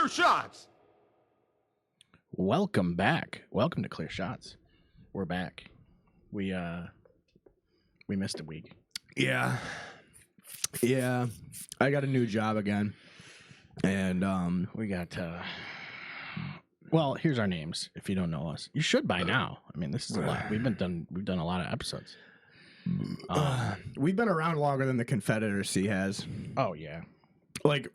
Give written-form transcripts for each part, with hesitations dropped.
Clear Shots. Welcome back. Welcome to Clear Shots. We're back. We missed a week. Yeah. I got a new job again, and We got. Well, here's our names. If you don't know us, you should by now. I mean, this is a lot. We've done a lot of episodes. we've been around longer than the Confederacy has. Oh yeah. Like,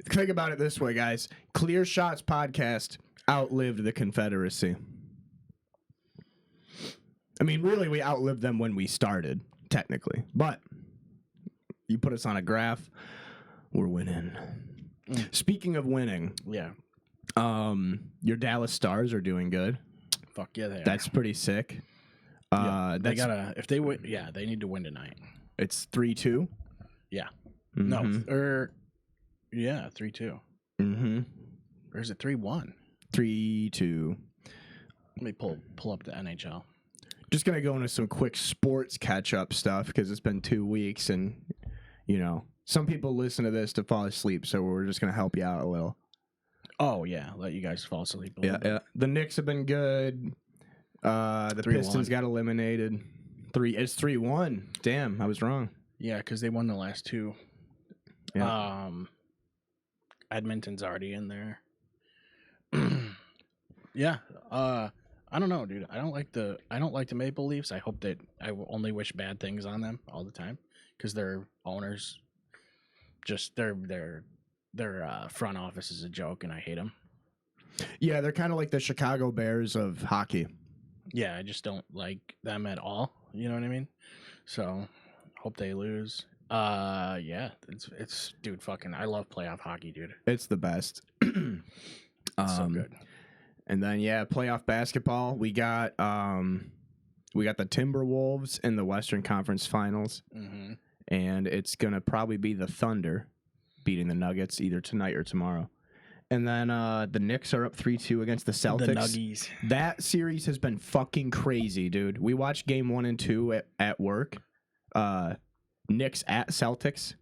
think about it this way, guys. Clear Shots podcast outlived the Confederacy. I mean, really, we outlived them when we started, technically. But you put us on a graph, we're winning. Speaking of winning, Yeah. your Dallas Stars are doing good. Fuck yeah, they are. That's pretty sick. They gotta. If they win, yeah, they need to win tonight. It's 3-2. Yeah. Mhm. No. Yeah, 3-2. Mm-hmm. Or is it 3-1? 3-2. Let me pull up the NHL. Just gonna go into some quick sports catch-up stuff because it's been 2 weeks, and some people listen to this to fall asleep, so we're just gonna help you out a little. Oh yeah, let you guys fall asleep. A little bit. Yeah. The Knicks have been good. The 3-1. Pistons got eliminated. It's 3-1. Damn, I was wrong. Yeah, because they won the last two. Yeah. Edmonton's already in there. Yeah. I don't know, dude. I don't like the Maple Leafs. I only wish bad things on them all the time because their owners, just their front office is a joke, and I hate them. Yeah, they're kind of like the Chicago Bears of hockey. Yeah, I just don't like them at all. You know what I mean? So, hope they lose. Yeah, it's dude, fucking, I love playoff hockey, dude. It's the best. So good. And then playoff basketball. We got the Timberwolves in the Western Conference Finals, and it's gonna probably be the Thunder beating the Nuggets either tonight or tomorrow. And then the Knicks are up 3-2 against the Celtics. The Nuggies. That series has been fucking crazy, dude. We watched game 1 and 2 at work. Knicks at Celtics.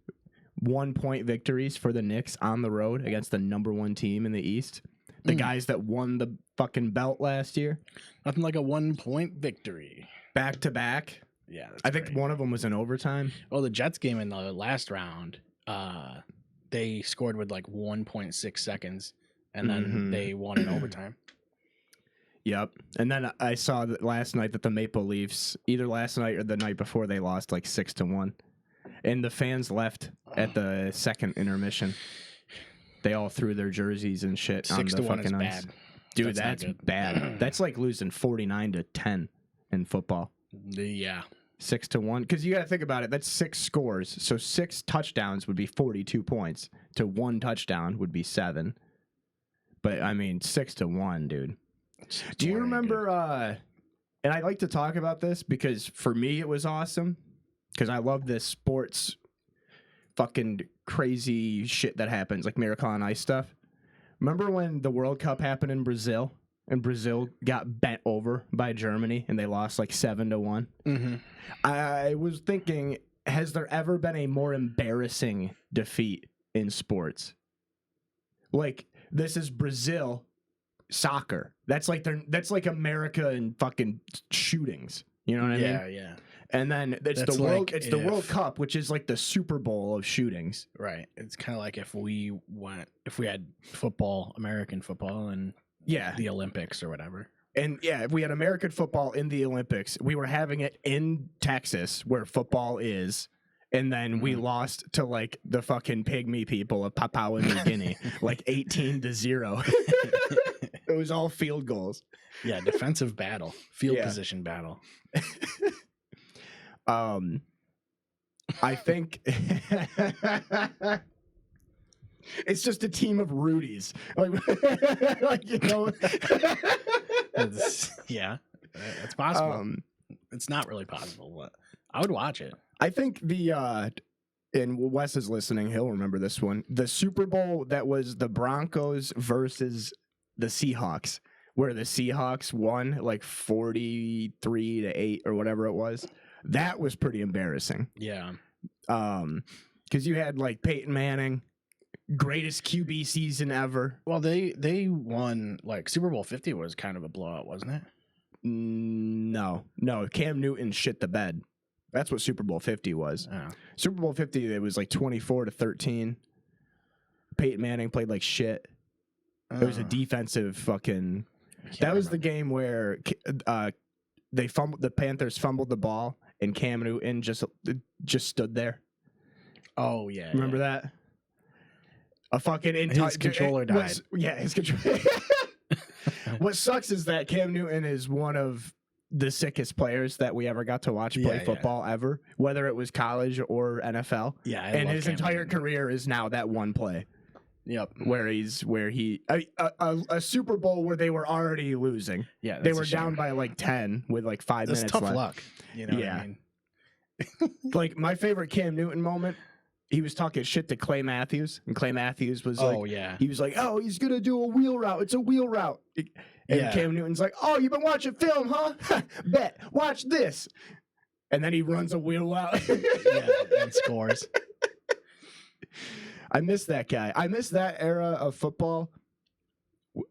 1-point victories for the Knicks on the road against the number 1 team in the East. The guys that won the fucking belt last year. Nothing like a 1-point victory. Back to back. Yeah, that's I think great. one of them was in overtime. Oh, the Jets game in the last round, they scored with like 1.6 seconds, and then they won in overtime. Yep. And then I saw that last night that the Maple Leafs, either last night or the night before, they lost like 6-1. And the fans left at the second intermission. They all threw their jerseys and shit on the 6-1 fucking is ice. bad. Dude, that's bad. That's like losing 49-10 in football. Yeah. 6-1. Because you got to think about it. That's 6 scores. So 6 touchdowns would be 42 points. To 1 touchdown would be 7. But I mean, 6-1, dude. Do you remember? And I like to talk about this because for me it was awesome. Because I love this sports fucking crazy shit that happens, like Miracle on Ice stuff. Remember when the World Cup happened in Brazil? And Brazil got bent over by Germany and they lost like 7-1. I was thinking, has there ever been a more embarrassing defeat in sports? Like, this is Brazil soccer. That's like America and fucking shootings. You know what I mean? Yeah. And then it's That's the World Cup, which is like the Super Bowl of shootings. Right. It's kind of like if we had football, American football, and the Olympics or whatever. And if we had American football in the Olympics, we were having it in Texas where football is. And then we lost to like the fucking pygmy people of Papua New Guinea, like 18-0. It was all field goals. Yeah, defensive battle, field position battle. I think it's just a team of Rudies. Yeah, it's possible. It's not really possible, but I would watch it. I think and Wes is listening, he'll remember this one. The Super Bowl that was the Broncos versus the Seahawks, where the Seahawks won like 43-8 or whatever it was. That was pretty embarrassing. Yeah. Because you had like Peyton Manning, greatest QB season ever. Well, they won, like, Super Bowl 50 was kind of a blowout, wasn't it? No, Cam Newton shit the bed. That's what Super Bowl 50 was. Oh. Super Bowl 50, it was like 24-13. Peyton Manning played like shit. It was a defensive fucking. That was the game where the Panthers fumbled the ball and Cam Newton just stood there. Oh yeah, remember that? A fucking his controller died. His controller. What sucks is that Cam Newton is one of the sickest players that we ever got to watch play football ever, whether it was college or NFL. Yeah, and his entire career is now that one play. Yep, where he a Super Bowl where they were already losing. Yeah, they were down by like 10 with like 5 minutes tough left. Luck. You know what I mean? Like my favorite Cam Newton moment, he was talking shit to Clay Matthews, and Clay Matthews was like, he was like, oh, he's gonna do a wheel route. It's a wheel route. And Cam Newton's like, oh, you've been watching film, huh? Bet. Watch this. And then he runs a wheel route. And scores. I miss that guy. I miss that era of football.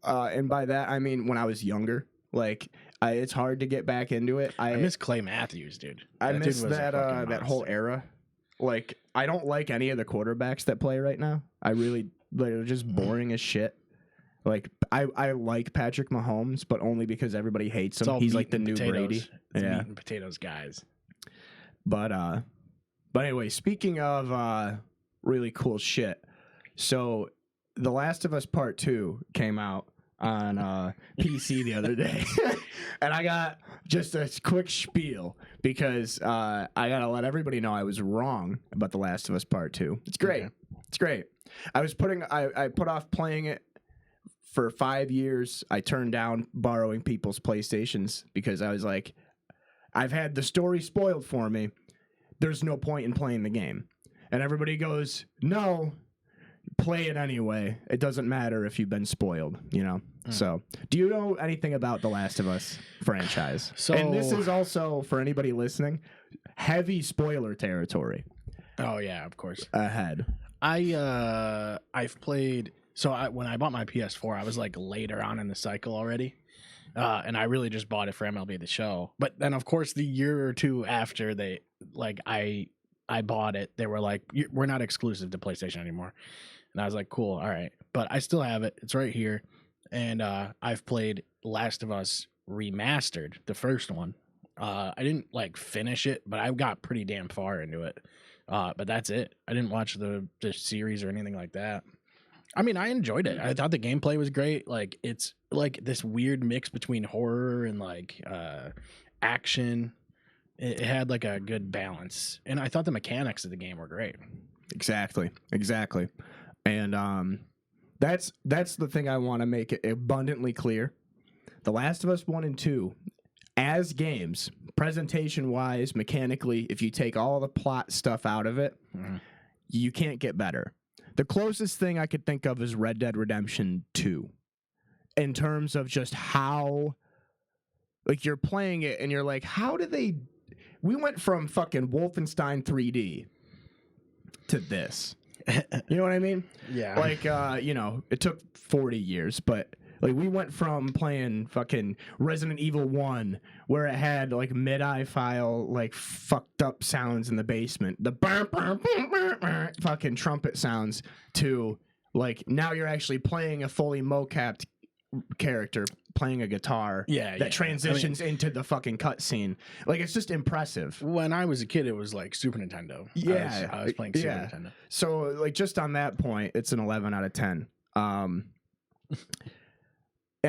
And by that, I mean when I was younger. Like, it's hard to get back into it. I miss Clay Matthews, dude. I miss that whole era. Like, I don't like any of the quarterbacks that play right now. I really, they're just boring as shit. Like, I like Patrick Mahomes, but only because everybody hates him. He's like the new Brady. It's meat and potatoes guys. But anyway, speaking of really cool shit. So, The Last of Us Part 2 came out on PC the other day. And I got just a quick spiel because I got to let everybody know I was wrong about The Last of Us Part 2. It's great. Okay. It's great. I put off playing it for 5 years. I turned down borrowing people's PlayStations because I was like, I've had the story spoiled for me. There's no point in playing the game. And everybody goes, no, play it anyway. It doesn't matter if you've been spoiled, you know? So, do you know anything about the Last of Us franchise? And this is also, for anybody listening, heavy spoiler territory. Oh, yeah, of course. Ahead. I've played... So, when I bought my PS4, I was, like, later on in the cycle already. And I really just bought it for MLB The Show. But then, of course, the year or two after I bought it, they were like, we're not exclusive to PlayStation anymore. And I was like, cool, all right. But I still have it. It's right here. And I've played Last of Us Remastered, the first one. I didn't, like, finish it, but I got pretty damn far into it. But that's it. I didn't watch the series or anything like that. I mean, I enjoyed it. I thought the gameplay was great. Like, it's, like, this weird mix between horror and, like, action. It had like a good balance, and I thought the mechanics of the game were great. Exactly. And that's the thing I want to make it abundantly clear. The Last of Us 1 and 2, as games, presentation wise, mechanically, if you take all the plot stuff out of it, you can't get better. The closest thing I could think of is Red Dead Redemption 2, in terms of just how, like, you're playing it and you're like, how do they? We went from fucking Wolfenstein 3D to this. You know what I mean? Yeah. Like, it took 40 years, but like we went from playing fucking Resident Evil 1, where it had like mid-eye file, like fucked up sounds in the basement, the fucking trumpet sounds, to like now you're actually playing a fully mocapped character playing a guitar that transitions into the fucking cutscene. Like, it's just impressive. When I was a kid, it was like Super Nintendo. I was playing Super Nintendo. So, like, just on that point, it's an 11 out of 10. And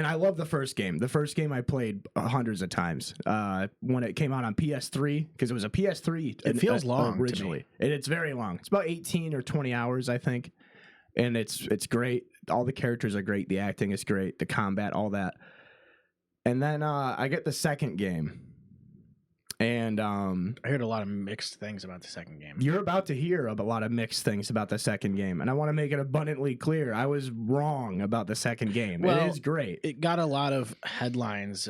I love the first game. The first game I played hundreds of times when it came out on PS3, because it was a PS3. It feels long originally. It's very long. It's about 18 or 20 hours, I think. And it's great. All the characters are great. The acting is great. The combat, all that. And then I get the second game. And I heard a lot of mixed things about the second game. You're about to hear a lot of mixed things about the second game. And I want to make it abundantly clear. I was wrong about the second game. Well, it is great. It got a lot of headlines,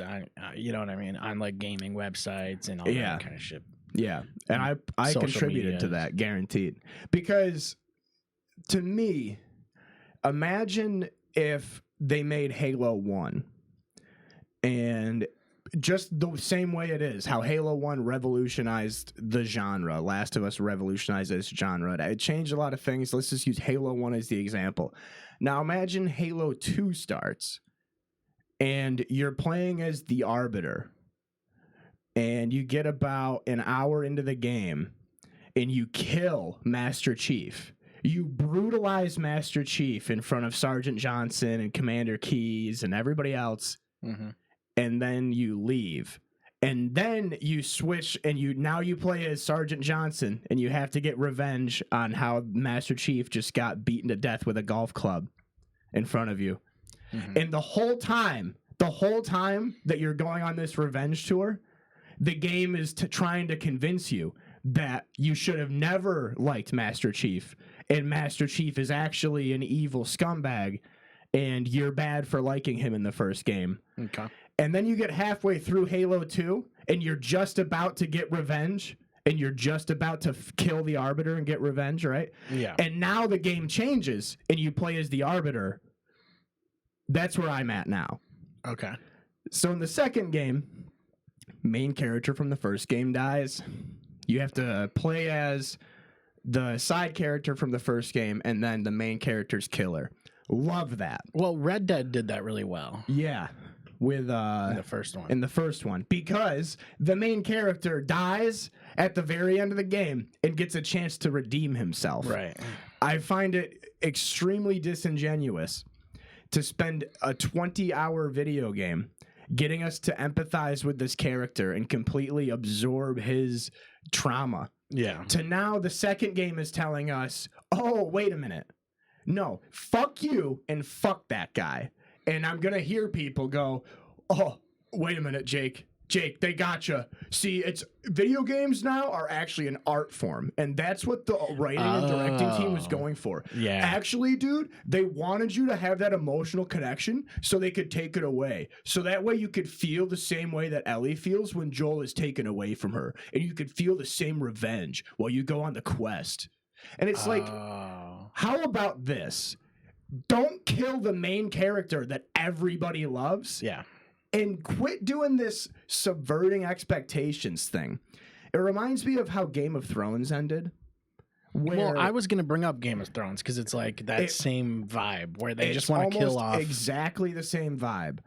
you know what I mean, on like gaming websites and all that kind of shit. Yeah. And I contributed to that, guaranteed. Because to me, imagine if they made Halo 1 and just the same way it is, how Halo 1 revolutionized the genre. Last of Us revolutionized this genre. It changed a lot of things. Let's just use Halo 1 as the example. Now imagine Halo 2 starts and you're playing as the Arbiter and you get about an hour into the game and you kill Master Chief. You brutalize Master Chief in front of Sergeant Johnson and Commander Keyes and everybody else. Mm-hmm. And then you leave. And then you switch and now you play as Sergeant Johnson and you have to get revenge on how Master Chief just got beaten to death with a golf club in front of you. Mm-hmm. And the whole time that you're going on this revenge tour, the game is trying to convince you that you should have never liked Master Chief, and Master Chief is actually an evil scumbag, and you're bad for liking him in the first game. Okay. And then you get halfway through Halo 2, and you're just about to get revenge, and you're just about to kill the Arbiter and get revenge, right? Yeah. And now the game changes, and you play as the Arbiter. That's where I'm at now. Okay. So in the second game, main character from the first game dies. You have to play as the side character from the first game and then the main character's killer. Love that. Well, Red Dead did that really well. Yeah. With in the first one. In the first one. Because the main character dies at the very end of the game and gets a chance to redeem himself. Right. I find it extremely disingenuous to spend a 20-hour video game getting us to empathize with this character and completely absorb his trauma. Yeah. To now the second game is telling us, oh, wait a minute. No, fuck you and fuck that guy. And I'm going to hear people go, oh, wait a minute, Jake. Jake, they gotcha. See, it's video games now are actually an art form, and that's what the writing and directing team was going for. Yeah. Actually, dude, they wanted you to have that emotional connection so they could take it away. So that way you could feel the same way that Ellie feels when Joel is taken away from her, and you could feel the same revenge while you go on the quest. And it's like, how about this? Don't kill the main character that everybody loves. Yeah. And quit doing this subverting expectations thing. It reminds me of how Game of Thrones ended. Well, I was going to bring up Game of Thrones because it's like that same vibe where they just want to kill off. Exactly the same vibe.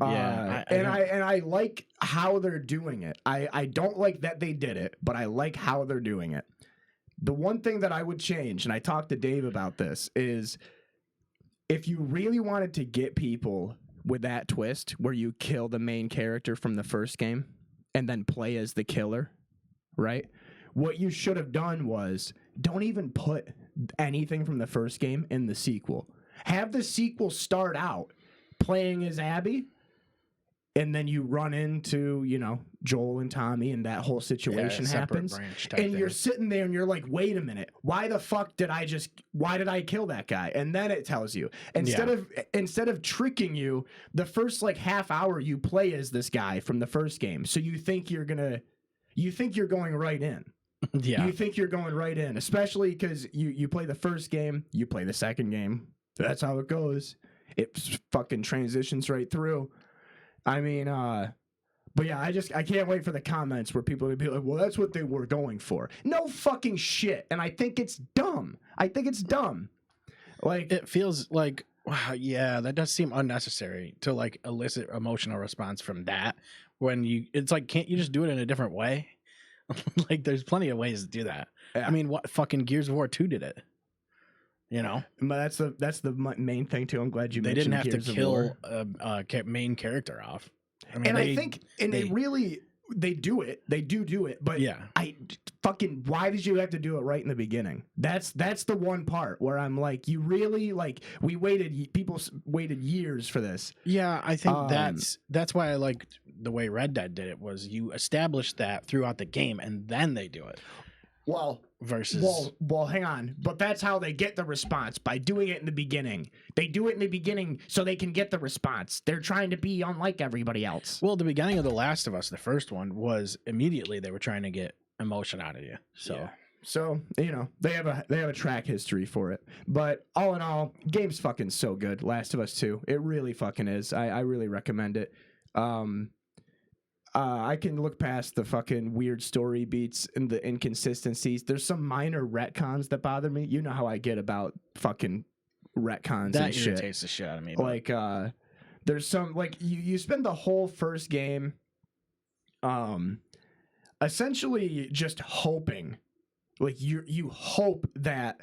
Yeah, I like how they're doing it. I don't like that they did it, but I like how they're doing it. The one thing that I would change, and I talked to Dave about this, is if you really wanted to get people with that twist where you kill the main character from the first game and then play as the killer, right? What you should have done was don't even put anything from the first game in the sequel. Have the sequel start out playing as Abby, and then you run into, Joel and Tommy and that whole situation happens. And you're sitting there and you're like, wait a minute, why did I kill that guy? And then it tells you. Instead of tricking you, the first like half hour you play as this guy from the first game. So you think you're going right in. Yeah. You think you're going right in, especially because you play the first game, you play the second game. That's how it goes. It fucking transitions right through. I mean, but yeah, I can't wait for the comments where people would be like, well, that's what they were going for. No fucking shit. And I think it's dumb. Like, it feels like, wow, yeah, that does seem unnecessary to like elicit emotional response from that when it's like, can't you just do it in a different way? Like, there's plenty of ways to do that. Yeah. I mean, what fucking Gears of War 2 did it? But that's the main thing too. I'm glad you mentioned didn't have Gears to kill a main character off. I mean, they do it. They do it. But yeah, why did you have to do it right in the beginning? That's the one part where I'm like, you really people waited years for this. Yeah, I think that's why I liked the way Red Dead did it, was you establish that throughout the game and then they do it. Well, hang on. But that's how they get the response, by doing it in the beginning. They do it in the beginning so they can get the response. They're trying to be unlike everybody else. Well, the beginning of The Last of Us, the first one, was immediately they were trying to get emotion out of you. So So, you know, they have a track history for it. But all in all, game's fucking so good. Last of Us 2. It really fucking is. I really recommend it. I can look past the fucking weird story beats and the inconsistencies. There's some minor retcons that bother me. You know how I get about fucking retcons That and shit. irritates the shit out of me. But Like, there's some, like, you spend the whole first game essentially just hoping. Like, you hope that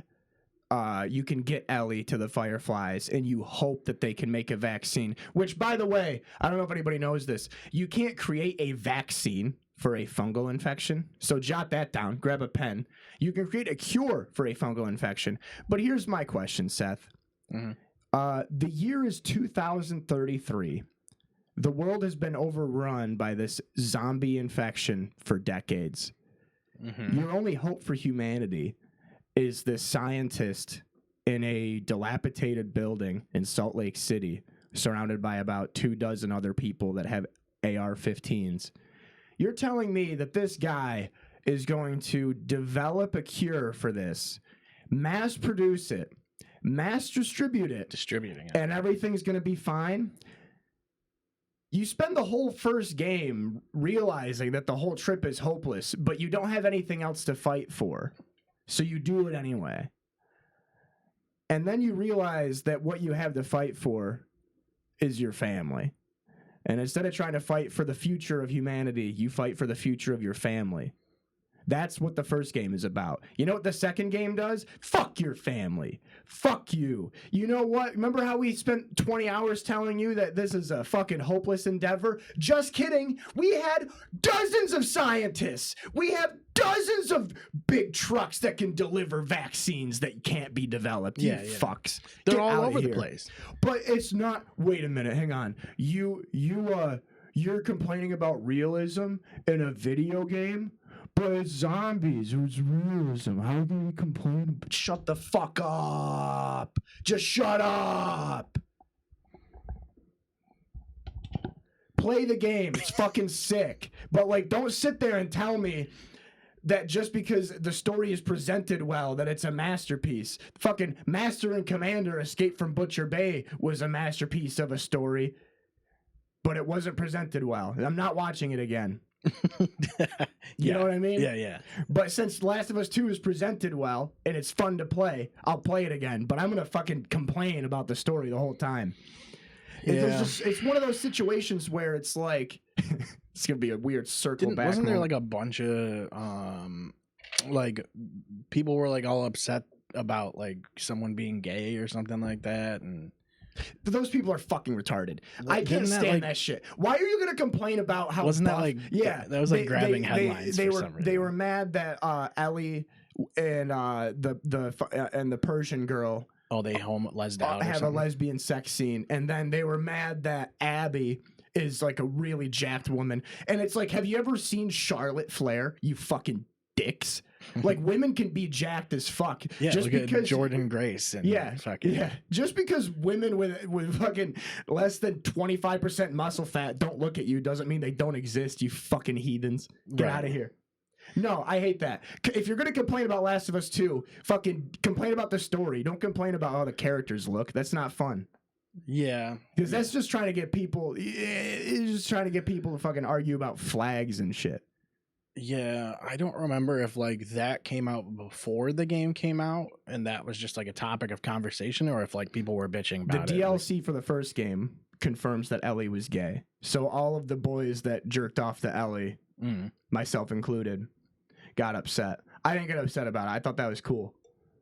you can get Ellie to the Fireflies, and you hope that they can make a vaccine. Which, by the way, I don't know if anybody knows this. You can't create a vaccine for a fungal infection. So jot that down. Grab a pen. You can create a cure for a fungal infection. But here's my question, Seth. Mm-hmm. The year is 2033. The world has been overrun by this zombie infection for decades. Mm-hmm. Your only hope for humanity is this scientist in a dilapidated building in Salt Lake City, surrounded by about 24 other people that have AR-15s. You're telling me that this guy is going to develop a cure for this, mass produce it, mass distributing it, and everything's going to be fine? You spend the whole first game realizing that the whole trip is hopeless, but you don't have anything else to fight for. So you do it anyway. And then you realize that what you have to fight for is your family. And instead of trying to fight for the future of humanity, you fight for the future of your family. That's what the first game is about. You know what the second game does? Fuck your family. Fuck you. You know what? Remember how we spent 20 hours telling you that this is a fucking hopeless endeavor? Just kidding. We had dozens of scientists. We have dozens of big trucks that can deliver vaccines that can't be developed. You fucks. They're Get all out over of the here. place. But it's not. Wait a minute. Hang on. You're complaining about realism in a video game? But it's zombies. It's realism. How can you complain? Shut the fuck up. Just shut up. Play the game. It's fucking sick. But, like, don't sit there and tell me that just because the story is presented well, that it's a masterpiece. Fucking Master and Commander Escape from Butcher Bay was a masterpiece of a story, but it wasn't presented well. I'm not watching it again. You know what I mean? Yeah. But since Last of Us 2 is presented well and it's fun to play, I'll play it again. But I'm going to fucking complain about the story the whole time. Yeah. It's one of those situations where it's like, it's going to be a weird circle back. Wasn't there like a bunch of, like, people were like all upset about like someone being gay or something like that? And those people are fucking retarded. Like, I can't stand like, that shit. Why are you going to complain about how wasn't buff? that like, yeah, that was like grabbing headlines they for were, some reason. They were mad that Ellie and the Persian girl they lesed out have a lesbian sex scene, and then they were mad that Abby is like a really jacked woman. And it's like, have you ever seen Charlotte Flair? You fucking dicks. Like, women can be jacked as fuck. Yeah, just because Jordan Grace and just because women with fucking less than 25% muscle fat don't look at you doesn't mean they don't exist. You fucking heathens. Get out of here. No, I hate that. If you're gonna complain about Last of Us 2, fucking complain about the story. Don't complain about how the characters look. That's not fun. Yeah, because that's just trying to get people. It's just trying to get people to fucking argue about flags and shit. Yeah, I don't remember if like that came out before the game came out and that was just like a topic of conversation, or if like people were bitching about it. The DLC for the first game confirms that Ellie was gay. So all of the boys that jerked off to Ellie, myself included, got upset. I didn't get upset about it. I thought that was cool.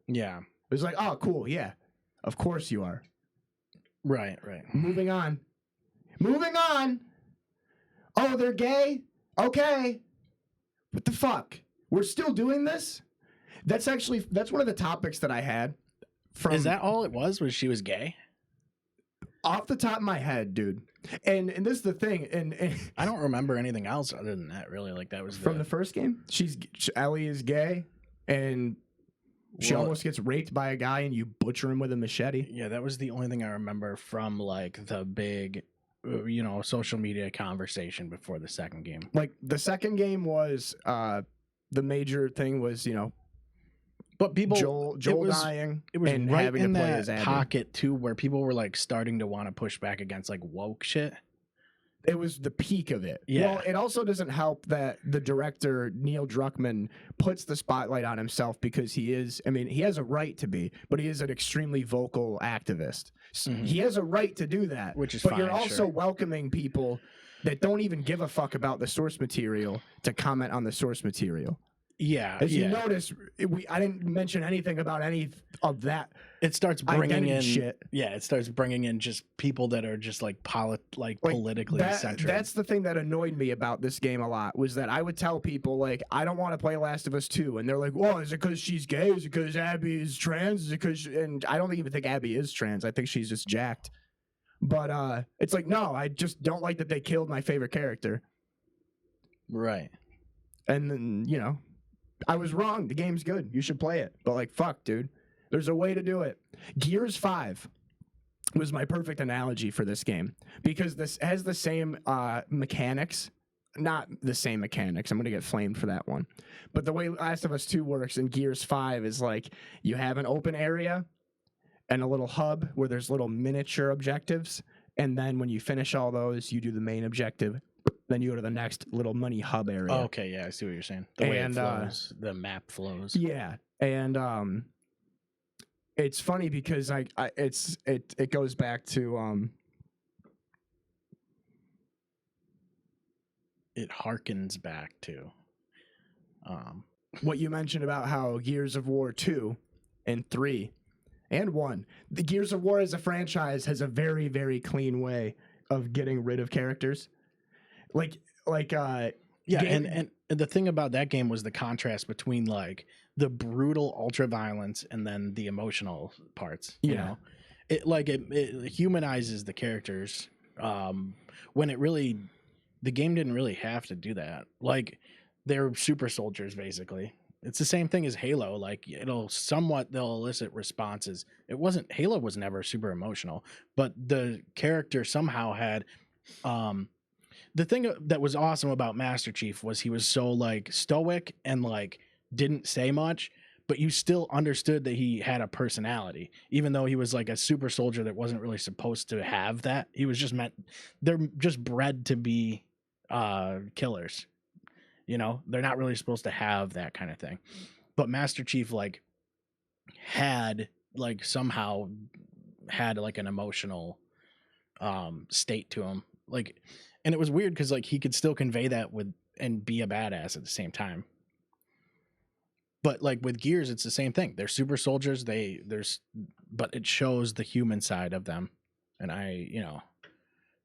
Yeah. It was like, oh, cool. Yeah. Of course you are. Right. Moving on. Oh, they're gay? Okay. What the fuck? We're still doing this? That's one of the topics that I had. Is that all it was she was gay? Off the top of my head, dude. And this is the thing. And I don't remember anything else other than that, really. Like, that was from the first game. Ellie is gay, and she almost gets raped by a guy, and you butcher him with a machete. Yeah, that was the only thing I remember from like the big, social media conversation before the second game. Like, the second game was the major thing was, But people, Joel dying. It was and right having in to play that as Abby. pocket too, where people were like starting to want to push back against like woke shit. It was the peak of it. Yeah. Well, it also doesn't help that the director, Neil Druckmann, puts the spotlight on himself because he is, I mean, he has a right to be, but he is an extremely vocal activist. Mhm. He has a right to do that. Which is but fine, you're also sure. welcoming people that don't even give a fuck about the source material to comment on the source material. Yeah. As yeah. you notice, I didn't mention anything about any of that. It starts bringing in shit. Yeah, it starts bringing in just people that are just like politically centered. That's the thing that annoyed me about this game a lot, was that I would tell people, like, I don't want to play Last of Us 2, and they're like, well, is it because she's gay? Is it because Abby is trans? Is it because... And I don't even think Abby is trans. I think she's just jacked. But it's like, no, I just don't like that they killed my favorite character. Right. And then, you know, I was wrong. The game's good. You should play it. But, like, fuck, dude. There's a way to do it. Gears 5 was my perfect analogy for this game because this has the same mechanics. Not the same mechanics. I'm going to get flamed for that one. But the way Last of Us 2 works in Gears 5 is like you have an open area and a little hub where there's little miniature objectives. And then when you finish all those, you do the main objective. Then you go to the next little money hub area. Oh, okay, yeah, I see what you're saying. The way it flows, the map flows. Yeah, and it's funny because it goes back to it harkens back to what you mentioned about how Gears of War 2 and 3 and 1, the Gears of War as a franchise has a very, very clean way of getting rid of characters. Yeah, and the thing about that game was the contrast between like the brutal ultra violence and then the emotional parts. You know, it humanizes the characters. When the game didn't really have to do that. Like they're super soldiers basically. It's the same thing as Halo. Like they'll elicit responses. Halo was never super emotional, but the character somehow had. The thing that was awesome about Master Chief was he was so like stoic and like didn't say much, but you still understood that he had a personality, even though he was like a super soldier that wasn't really supposed to have that. He was just they're just bred to be killers. You know, they're not really supposed to have that kind of thing. But Master Chief like somehow had like an emotional state to him. Like, and it was weird because like he could still convey that and be a badass at the same time. But like with Gears, it's the same thing. They're super soldiers. But it shows the human side of them, and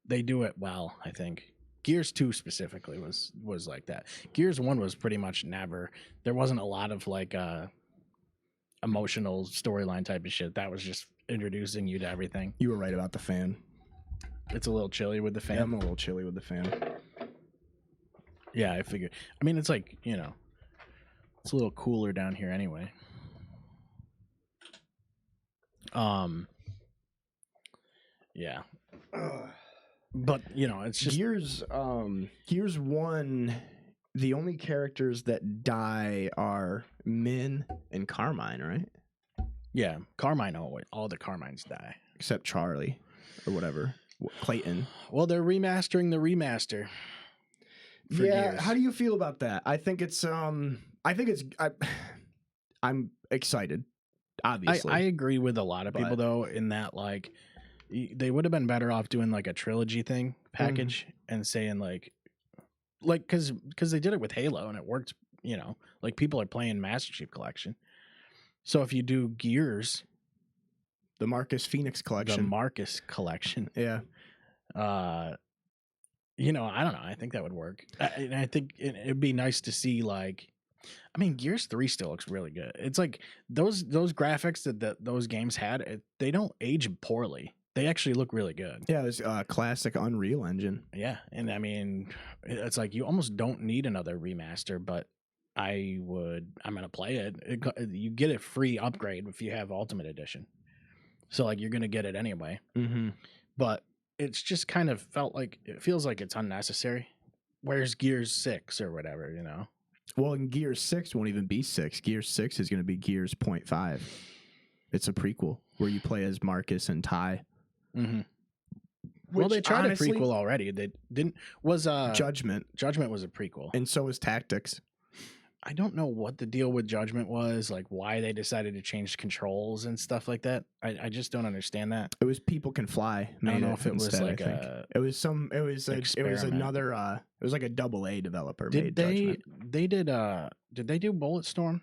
they do it well. I think Gears 2 specifically was like that. Gears 1 was pretty much never. There wasn't a lot of like emotional storyline type of shit. That was just introducing you to everything. You were right about the fan. It's a little chilly with the fan. Yeah, I'm a little chilly with the fan. Yeah, I figured. I mean, it's like, it's a little cooler down here anyway. Yeah. But, it's just Gears 1, the only characters that die are Min and Carmine, right? Yeah, Carmine, all the Carmines die. Except Charlie or whatever. Clayton. Well, they're remastering the remaster. Yeah, Gears. how do you feel about that? I think it's I'm excited. Obviously, I agree with a lot of people though, in that like they would have been better off doing like a trilogy thing package and saying like because they did it with Halo and it worked. Like people are playing Master Chief Collection. So if you do Gears, the Marcus Phoenix Collection, yeah. I don't know. I think that would work. And I think it'd be nice to see like, I mean, Gears 3 still looks really good. It's like those graphics that those games had, they don't age poorly. They actually look really good. Yeah, there's a classic Unreal Engine. Yeah, and I mean, it's like you almost don't need another remaster, but I'm gonna play it. You get a free upgrade if you have Ultimate Edition. So like you're gonna get it anyway. Mm-hmm. But it's just kind of feels like it's unnecessary. Where's Gears 6 or whatever, Well, in Gears 6 won't even be 6. Gears 6 is going to be Gears .5. It's a prequel where you play as Marcus and Ty. Mm-hmm. Well, they tried honestly, a prequel already. They didn't. Was Judgment. Judgment was a prequel, and so was Tactics. I don't know what the deal with Judgment was, like why they decided to change controls and stuff like that. I just don't understand that. It was People Can Fly. I don't know if it was like it was another it was like a AA developer made Judgment. Did they do Bulletstorm?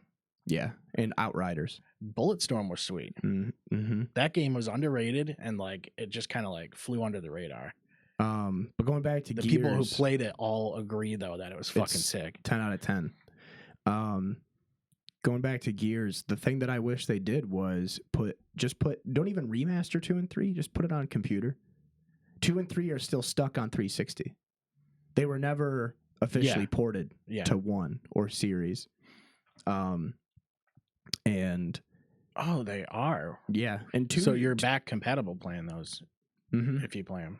Yeah, and Outriders. Bulletstorm was sweet. Mm-hmm. That game was underrated and like it just kind of like flew under the radar. But going back to the Gears, people who played it all agree though that it was fucking sick. 10 out of 10. Going back to Gears, the thing that I wish they did was don't even remaster 2 and 3, just put it on computer. 2 and 3 are still stuck on 360. They were never officially ported to 1 or series. And oh, they are. Yeah, and 2. So you're back compatible playing those if you play them.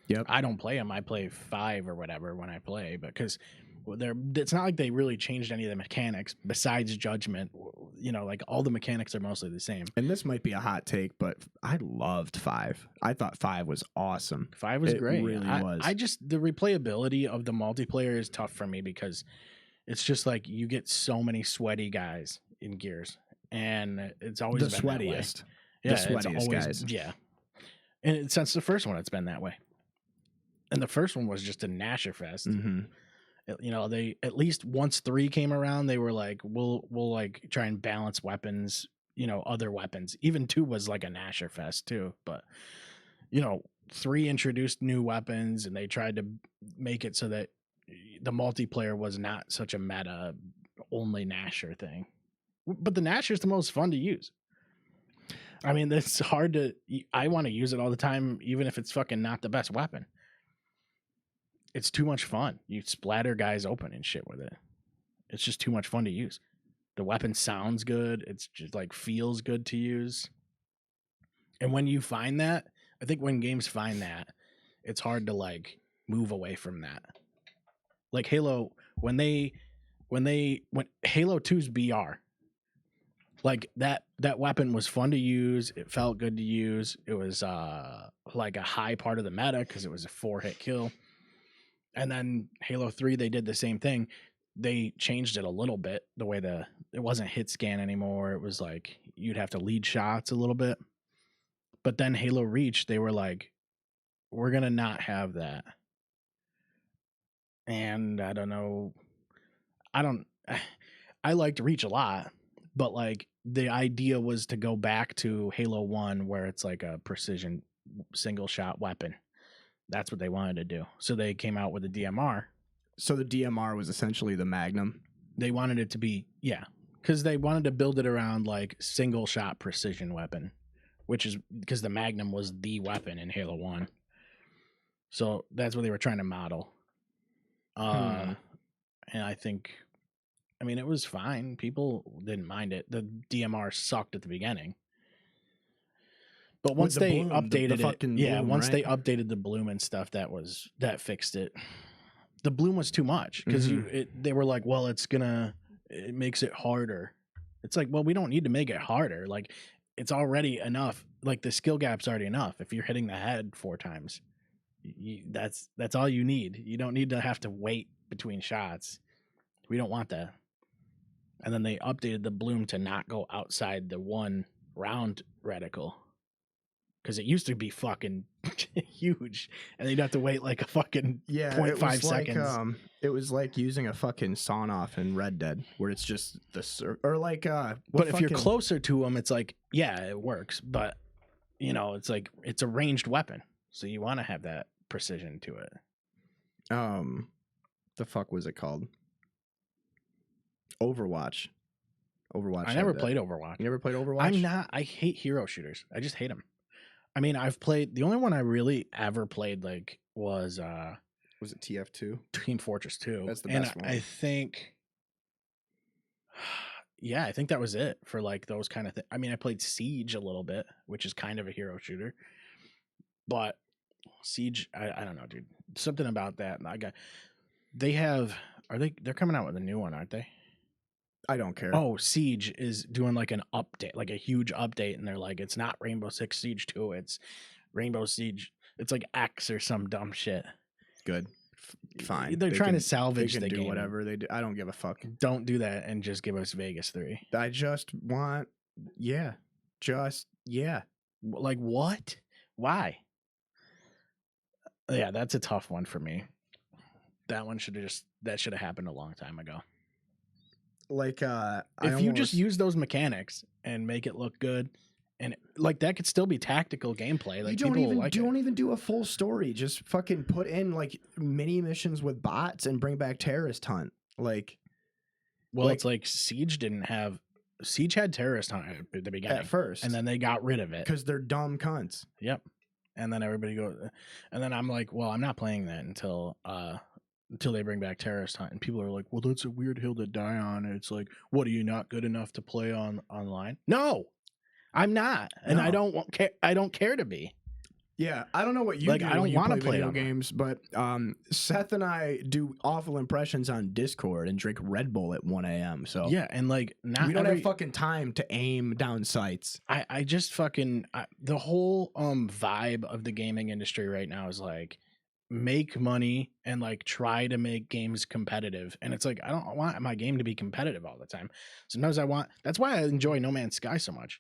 Yep. I don't play them. I play 5 or whatever when I play, because it's not like they really changed any of the mechanics besides Judgment. You know, like all the mechanics are mostly the same. And this might be a hot take, but I loved 5. I thought 5 was awesome. 5 was great. It really was. I just, the replayability of the multiplayer is tough for me because it's just like you get so many sweaty guys in Gears, and it's always the been sweatiest. Yeah, the sweatiest guys. Yeah. And since the first one, it's been that way. And the first one was just a Gnasher fest. Mm-hmm. You know, they at least once 3 came around, they were like, we'll like try and balance weapons, you know, other weapons. Even 2 was like a Gnasher fest too. But, you know, 3 introduced new weapons and they tried to make it so that the multiplayer was not such a meta only Gnasher thing. But the Gnasher is the most fun to use. I mean, it's hard to, I want to use it all the time, even if it's fucking not the best weapon. It's too much fun. You splatter guys open and shit with it. It's just too much fun to use. The weapon sounds good. It's just like feels good to use. And when you find that, I think when games find that, it's hard to like move away from that. Like Halo, when Halo 2's BR, like that weapon was fun to use. It felt good to use. It was like a high part of the meta because it was a 4-hit kill. And then Halo 3, they did the same thing. They changed it a little bit, the way it wasn't hit scan anymore. It was like you'd have to lead shots a little bit. But then Halo Reach, they were like, we're going to not have that. And I don't know. I liked Reach a lot, but like the idea was to go back to Halo 1 where it's like a precision single shot weapon. That's what they wanted to do. So they came out with the DMR. So the DMR was essentially the Magnum. They wanted it to be, because they wanted to build it around like single shot precision weapon, which is because the Magnum was the weapon in Halo 1. So that's what they were trying to model. And I think, I mean, it was fine. People didn't mind it. The DMR sucked at the beginning. But once they updated it, once they updated the bloom and stuff, that fixed it. The bloom was too much because they were like, well, it makes it harder. It's like, well, we don't need to make it harder. Like, it's already enough. Like the skill gap's already enough. If you're hitting the head 4 times, that's all you need. You don't need to have to wait between shots. We don't want that. And then they updated the bloom to not go outside the 1 round reticle. Because it used to be fucking huge, and they'd have to wait like a fucking 0.5 seconds. Like, it was like using a fucking sawn off in Red Dead, where it's just or like. But if you're closer to them, it's like, yeah, it works. But you know, it's like it's a ranged weapon, so you want to have that precision to it. The fuck was it called? Overwatch. I never played Overwatch. You never played Overwatch? I hate hero shooters. I just hate them. I mean, I've played, the only one I really ever played like was it TF2? Team Fortress 2. That's the best one. I think I think that was it for like those kind of things. I mean, I played Siege a little bit, which is kind of a hero shooter. But Siege, I don't know, dude. Something about that. They have They're coming out with a new one, aren't they? I don't care. Oh, Siege is doing like an update, like a huge update, and they're like, it's not Rainbow Six Siege 2, it's Rainbow Siege. It's like X or some dumb shit. Good. Fine. They're trying to They salvage can the do game. whatever they do. I don't give a fuck. Don't do that and just give us Vegas 3. I just want, yeah. Like what? Why? Yeah, that's a tough one for me. That one should have happened a long time ago. Like if you just use those mechanics and make it look good, and like that could still be tactical gameplay. Like you don't even do a full story. Just fucking put in like mini missions with bots and bring back terrorist hunt. Like, well, it's like Siege had terrorist hunt at the beginning at first, and then they got rid of it because they're dumb cunts. Yep. And then everybody goes, and then I'm like, well, I'm not playing that until they bring back terrorist hunt. And people are like, well, that's a weird hill to die on. And it's like, what, are you not good enough to play online? No, I'm not, and I don't care to be. Yeah, I don't know what you like. Do I don't want to play video games, but Seth and I do awful impressions on Discord and drink Red Bull at 1 a.m. So yeah, and like we don't have fucking time to aim down sights. I just fucking the whole vibe of the gaming industry right now is like make money and like try to make games competitive, and it's like I don't want my game to be competitive all the time. Sometimes that's why I enjoy No Man's Sky so much.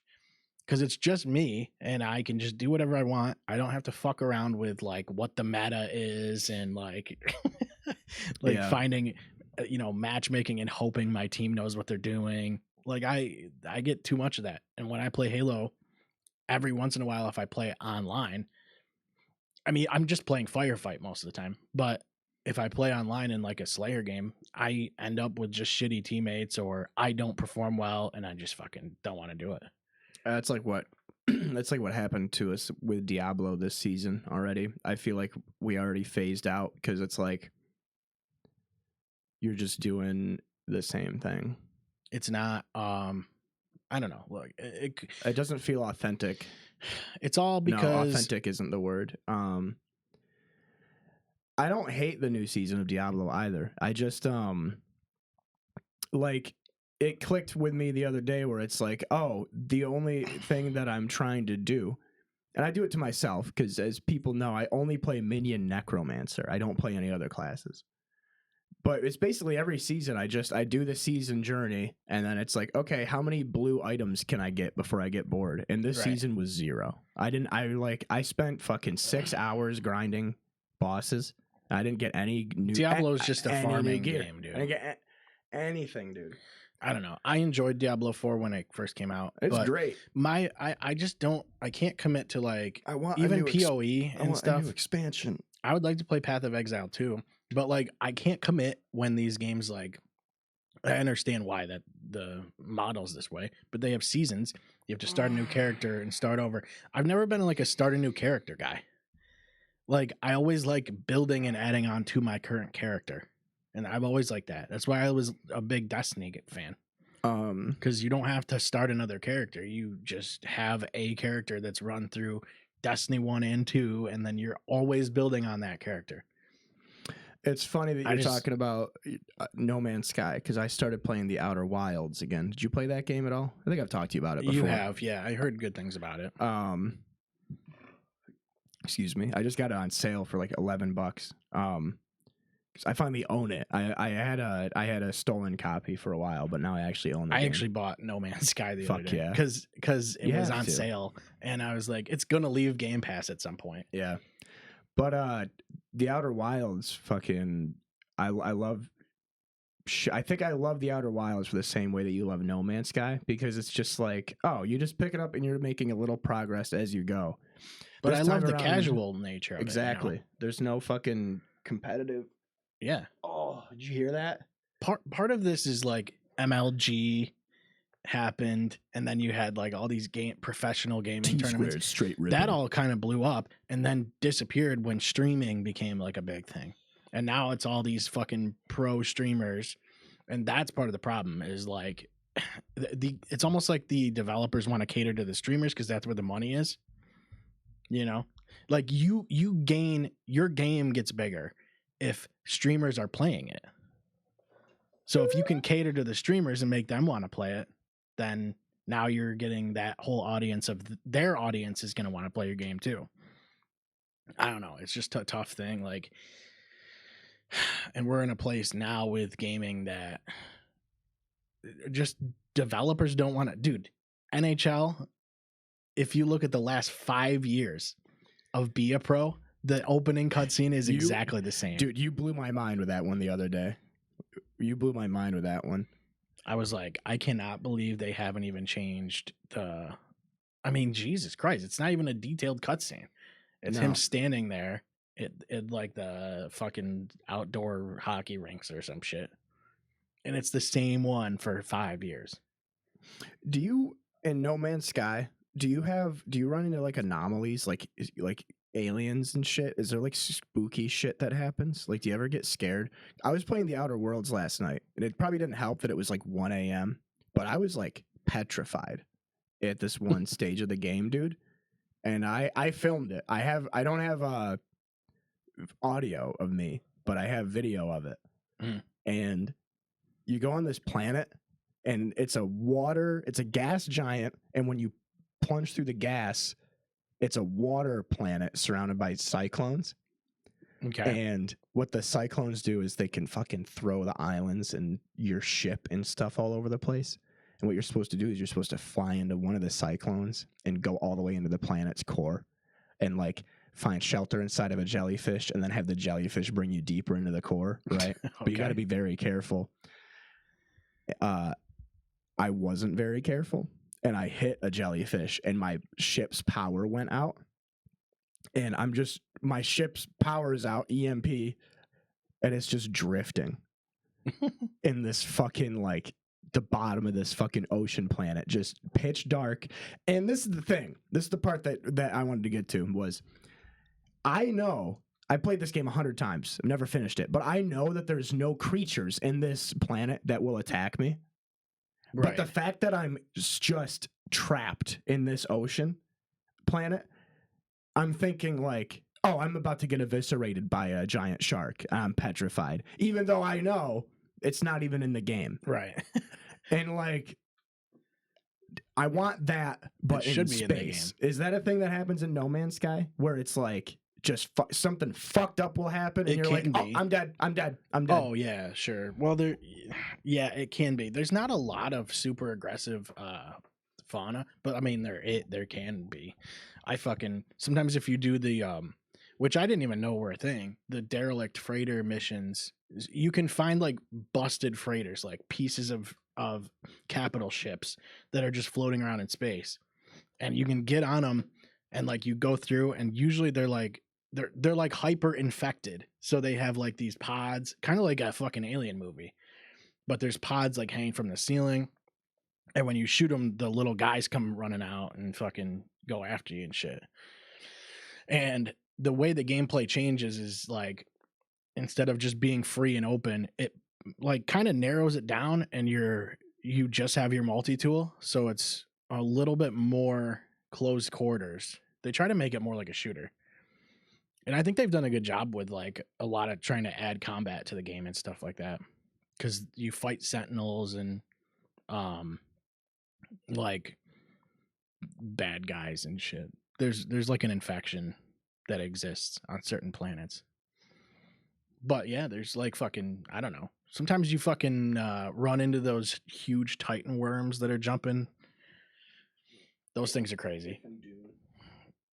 Because it's just me and I can just do whatever I want. I don't have to fuck around with like what the meta is and like finding matchmaking and hoping my team knows what they're doing. Like I get too much of that. And when I play Halo, every once in a while if I play it online, I mean I'm just playing Firefight most of the time. But if I play online in like a Slayer game, I end up with just shitty teammates or I don't perform well and I just fucking don't want to do it. That's like what happened to us with Diablo this season already. I feel like we already phased out because it's like you're just doing the same thing. It's not. I don't know. Look, it doesn't feel authentic. It's all because authentic isn't the word. I don't hate the new season of Diablo either. I just like. It clicked with me the other day where it's like, oh, the only thing that I'm trying to do, and I do it to myself because as people know, I only play Minion Necromancer. I don't play any other classes. But it's basically every season I do the season journey and then it's like, okay, how many blue items can I get before I get bored? And this season was 0. I spent fucking 6 hours grinding bosses. I didn't get any new Diablo's just a farming game, dude. I didn't get anything, dude. I don't know. I enjoyed Diablo 4 when it first came out. It's great. I just don't. I can't commit to like even PoE and stuff. A new expansion. I would like to play Path of Exile too, but like I can't commit when these games like. I understand why that the model's this way, but they have seasons. You have to start a new character and start over. I've never been like a start a new character guy. Like I always like building and adding on to my current character. And I've always liked that. That's why I was a big Destiny fan. Because you don't have to start another character. You just have a character that's run through Destiny 1 and 2, and then you're always building on that character. It's funny that you're talking about No Man's Sky, because I started playing The Outer Wilds again. Did you play that game at all? I think I've talked to you about it before. You have, yeah. I heard good things about it. Excuse me. I just got it on sale for like $11. I finally own it. I had a stolen copy for a while, but now I actually own it. I actually bought No Man's Sky the other day. Yeah. Because it was on sale, and I was like, it's gonna leave Game Pass at some point. Yeah, but The Outer Wilds, fucking, I love. I think I love The Outer Wilds for the same way that you love No Man's Sky, because it's just like, oh, you just pick it up and you're making a little progress as you go. But I love the casual nature of it. Exactly. There's no fucking competitive. Yeah. Oh, did you hear that? Part of this is like MLG happened, and then you had like all these professional gaming tournaments. Straight ribbon. That all kind of blew up and then disappeared when streaming became like a big thing. And now it's all these fucking pro streamers, and that's part of the problem. Is like it's almost like the developers want to cater to the streamers because that's where the money is. You know, like your game gets bigger if streamers are playing it. So if you can cater to the streamers and make them want to play it, then now you're getting that whole audience of their audience is going to want to play your game too. I don't know. It's just a tough thing. Like, and we're in a place now with gaming that just developers don't want to. Dude, NHL, if you look at the last 5 years of Be a Pro, the opening cutscene is exactly the same. Dude, you blew my mind with that one the other day. You blew my mind with that one. I was like, I cannot believe they haven't even changed the. I mean, Jesus Christ, it's not even a detailed cutscene. It's him standing there at like the fucking outdoor hockey rinks or some shit. And it's the same one for 5 years. Do you, in No Man's Sky, do you run into like anomalies, like aliens and shit? Is there like spooky shit that happens? Like, do you ever get scared? I was playing the Outer Worlds last night, and it probably didn't help that it was like 1 a.m., but I was like petrified at this one stage of the game, dude. And I filmed it. I don't have audio of me, but I have video of it. And you go on this planet, and it's a gas giant, and when you plunge through the gas, it's a water planet surrounded by cyclones. Okay. And what the cyclones do is they can fucking throw the islands and your ship and stuff all over the place. And what you're supposed to do is you're supposed to fly into one of the cyclones and go all the way into the planet's core and like find shelter inside of a jellyfish and then have the jellyfish bring you deeper into the core, right? Okay. But you got to be very careful. I wasn't very careful, and I hit a jellyfish and my ship's power went out. And my ship's power is out, EMP, and it's just drifting in this fucking like the bottom of this fucking ocean planet, just pitch dark. And this is the thing. This is the part that I wanted to get to was I know I played this game 100 times. I've never finished it, but I know that there's no creatures in this planet that will attack me. Right. But the fact that I'm just trapped in this ocean planet, I'm thinking like, oh, I'm about to get eviscerated by a giant shark. I'm petrified, even though I know it's not even in the game. Right. And like, I want that, but in space. In the game. Is that a thing that happens in No Man's Sky where it's like just something fucked up will happen and you're like, oh, I'm dead. Oh yeah, sure. Well, yeah, it can be. There's not a lot of super aggressive fauna, but I mean there can be. Sometimes if you do the which I didn't even know were a thing, the derelict freighter missions, you can find like busted freighters, like pieces of capital ships that are just floating around in space, and you can get on them and like you go through, and usually they're like hyper infected, so they have like these pods, kind of like a fucking Alien movie, but there's pods like hanging from the ceiling, and when you shoot them, the little guys come running out and fucking go after you and shit. And the way the gameplay changes is like, instead of just being free and open, it like kind of narrows it down, and you just have your multi-tool, so it's a little bit more close quarters. They try to make it more like a shooter, and I think they've done a good job with like a lot of trying to add combat to the game and stuff like that, because you fight sentinels and like bad guys and shit. There's like an infection that exists on certain planets. But yeah, there's like fucking, I don't know. Sometimes you fucking run into those huge Titan worms that are jumping. Those things are crazy.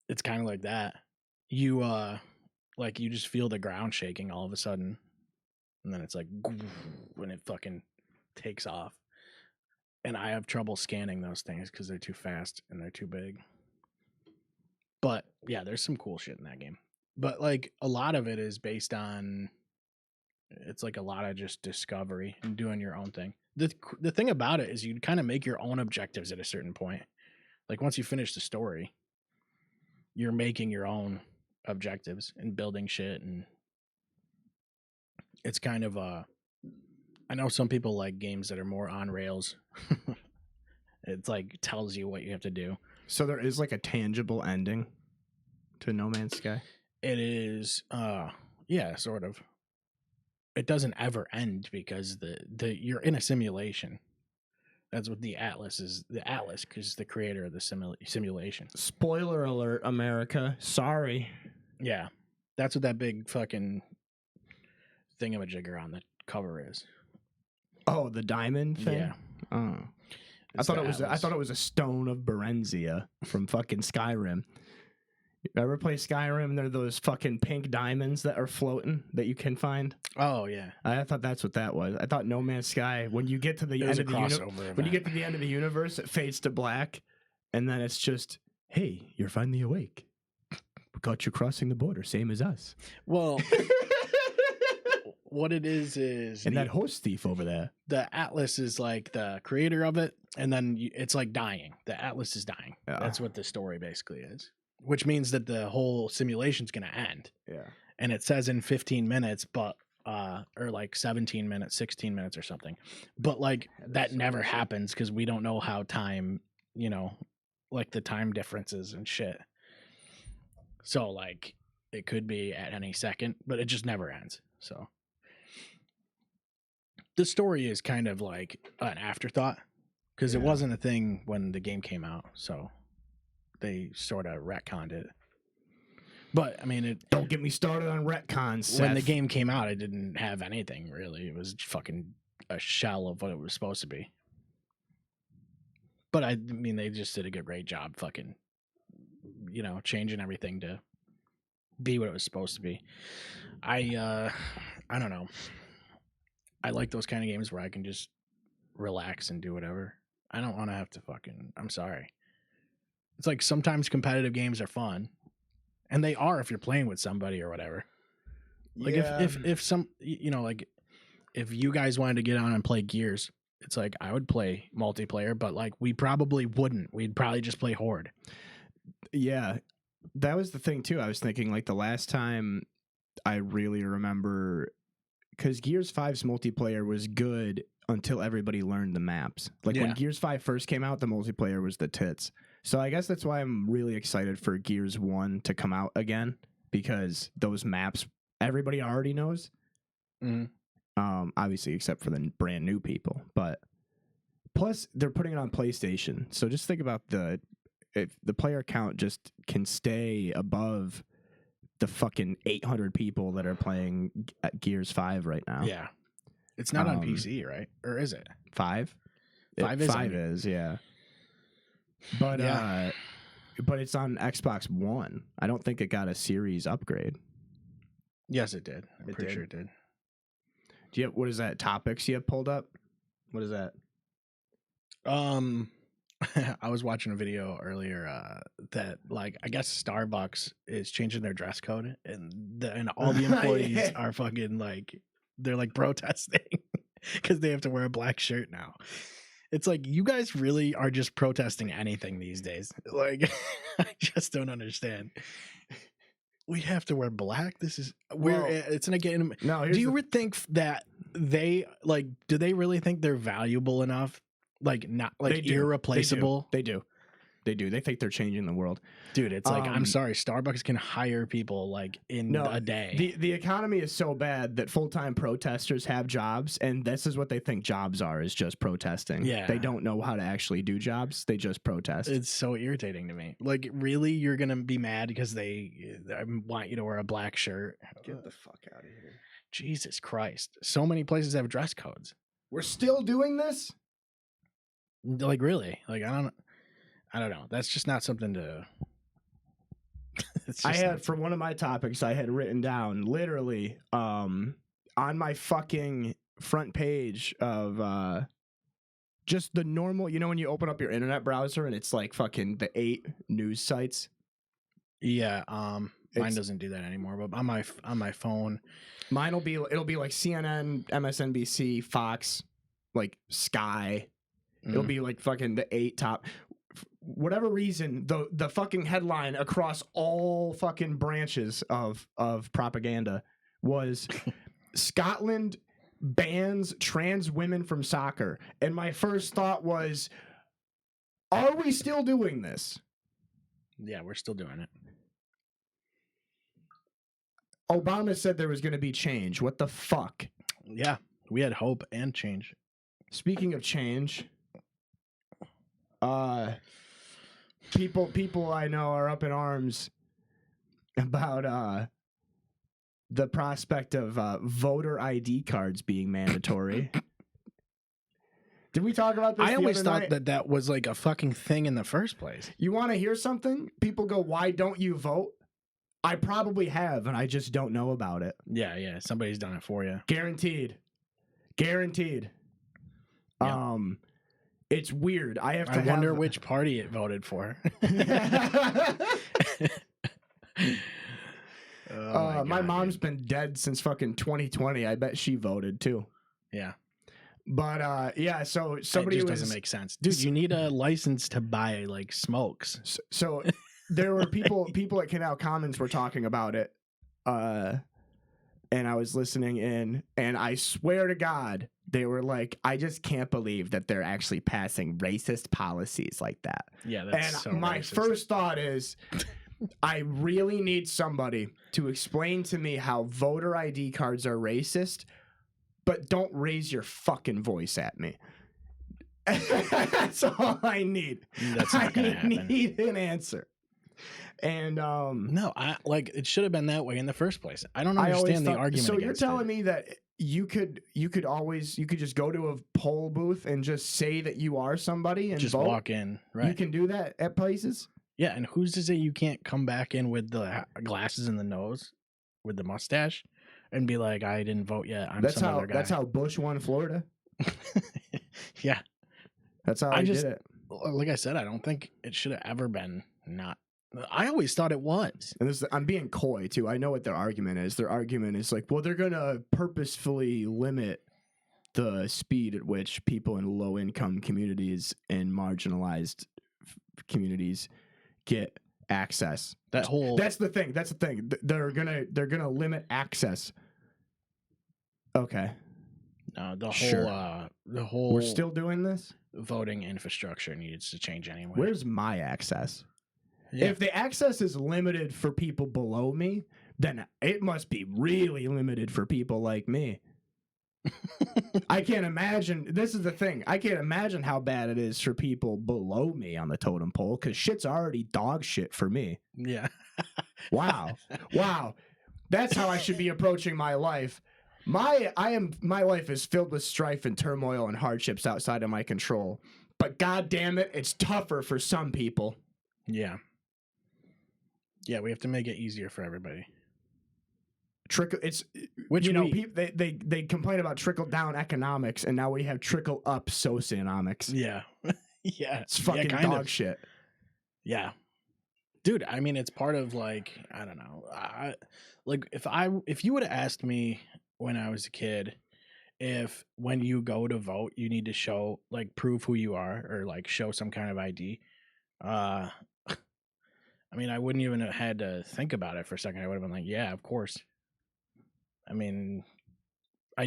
It's kind of like that. You like you just feel the ground shaking all of a sudden, and then it's like when it fucking takes off. And I have trouble scanning those things because they're too fast and they're too big. But yeah, there's some cool shit in that game. But like a lot of it is based on, it's like a lot of just discovery and doing your own thing. The thing about it is you kind of make your own objectives at a certain point. Like once you finish the story, you're making your own objectives and building shit, and it's kind of I know some people like games that are more on rails. It's like tells you what you have to do. So there is like a tangible ending to No Man's Sky? It is yeah, sort of. it doesn't ever end because the you're in a simulation. That's what the Atlas is. The Atlas is the creator of the simulation. Spoiler alert, America. Sorry. Yeah, that's what that big fucking thingamajigger on the cover is. Oh, the diamond thing. Yeah. Oh. I thought it was a stone of Berenzia from fucking Skyrim. You ever play Skyrim? There are those fucking pink diamonds that are floating that you can find. Oh yeah. I thought that's what that was. I thought No Man's Sky, when you get to the end of the universe, it fades to black, and then it's just, hey, you're finally awake. We got you crossing the border, same as us. Well, what it is and that horse thief over there. The Atlas is like the creator of it, and then it's like dying. The Atlas is dying. Yeah. That's what the story basically is. Which means that the whole simulation's going to end. Yeah. And it says in 15 minutes, but or like 17 minutes, 16 minutes or something. But like that never happens because we don't know how time, you know, like the time differences and shit. So like it could be at any second, but it just never ends. So the story is kind of like an afterthought because it wasn't a thing when the game came out. So they sort of retconned it. But I mean, don't get me started on retcons. Seth. When the game came out, it didn't have anything really. It was fucking a shell of what it was supposed to be. But I mean, they just did a great job fucking, you know, changing everything to be what it was supposed to be. I don't know. I like those kind of games where I can just relax and do whatever. I don't want to have to fucking, I'm sorry. It's like sometimes competitive games are fun, and they are if you're playing with somebody or whatever. Like if some, you know, like if you guys wanted to get on and play Gears, it's like I would play multiplayer, but like we probably wouldn't. We'd probably just play Horde. Yeah, that was the thing too. I was thinking like the last time I really remember, because Gears 5's multiplayer was good until everybody learned the maps. Like when Gears 5 first came out, the multiplayer was the tits. So I guess that's why I'm really excited for Gears 1 to come out again, because those maps everybody already knows. Mm-hmm. Obviously, except for the brand new people. But plus, they're putting it on PlayStation. So just think about if the player count just can stay above the fucking 800 people that are playing Gears 5 right now. Yeah. It's not on PC, right? Or is it? 5? 5 is, yeah. But but it's on Xbox One. I don't think it got a series upgrade. Yes, it did. I'm pretty sure it did. Do you have, what is that, topics you have pulled up? What is that? I was watching a video earlier that like I guess Starbucks is changing their dress code and all the employees are fucking like they're like protesting because they have to wear a black shirt now. It's like you guys really are just protesting anything these days. Like I just don't understand. We have to wear black. This is it's an again. No, do you think that they like? Do they really think they're valuable enough? Like not like irreplaceable? They do. They think they're changing the world, dude. It's like I'm sorry, Starbucks can hire people like in a day. The economy is so bad that full-time protesters have jobs, and this is what they think jobs are: is just protesting. Yeah, they don't know how to actually do jobs; they just protest. It's so irritating to me. Like, really, you're gonna be mad because they want you to wear a black shirt? Get the fuck out of here! Jesus Christ! So many places have dress codes. We're still doing this? Like, really? Like, I don't know. That's just not something to. I had for one of my topics I had written down literally on my fucking front page of just the normal, you know, when you open up your internet browser and it's like fucking the 8 news sites. Yeah, mine doesn't do that anymore. But on my phone, it'll be like CNN, MSNBC, Fox, like Sky. It'll be like fucking the 8 top. Whatever reason, the fucking headline across all fucking branches of propaganda was Scotland bans trans women from soccer. And my first thought was, are we still doing this? Yeah, we're still doing it. Obama said there was going to be change. What the fuck? Yeah, we had hope and change. Speaking of change, people I know are up in arms about the prospect of voter ID cards being mandatory. Did we talk about this? I always thought night? that was like a fucking thing in the first place. You want to hear something? People go, "Why don't you vote?" I probably have, and I just don't know about it. Yeah, somebody's done it for you. Guaranteed. Yeah. It's weird. I wonder which party it voted for. My mom's been dead since fucking 2020. I bet she voted too. Yeah. But yeah, so somebody it just doesn't make sense, dude. You need a license to buy like smokes. So there were people at Canal Commons were talking about it, and I was listening in, and I swear to God, they were like, "I just can't believe that they're actually passing racist policies like that." Yeah, that's and so my racist. first thought is, I really need somebody to explain to me how voter ID cards are racist. But don't raise your fucking voice at me. That's all I need. That's not gonna happen. I need an answer. And no, it should have been that way in the first place. I don't understand the argument. So you're telling me that you could just go to a poll booth and just say that you are somebody and just vote? Walk in, right? You can do that at places? Yeah, and who's to say you can't come back in with the glasses and the nose, with the mustache? And be like, I didn't vote yet. Some other guy. That's how Bush won Florida. Yeah. That's how I did it. Like I said, I don't think it should have ever been not. I always thought it was. And I'm being coy, too. I know what their argument is. Their argument is like, well, they're going to purposefully limit the speed at which people in low-income communities and marginalized communities get access. That's the thing. They're gonna limit access. Okay. No, the whole. We're still doing this. Voting infrastructure needs to change anyway. Where's my access? Yeah. If the access is limited for people below me, then it must be really limited for people like me. I can't imagine. This is the thing. I can't imagine how bad it is for people below me on the totem pole, because shit's already dog shit for me. Yeah. Wow. That's how I should be approaching my life. My life is filled with strife and turmoil and hardships outside of my control. But god damn it, it's tougher for some people. Yeah. Yeah, we have to make it easier for everybody. They complain about trickle down economics, and now we have trickle up socioeconomics. Yeah. Yeah. It's fucking dog shit. Yeah. Dude, I mean, it's part of like, I don't know. If you would have asked me when I was a kid, if when you go to vote, you need to show like prove who you are or like show some kind of ID. I mean, I wouldn't even have had to think about it for a second. I would have been like, yeah, of course. I mean, I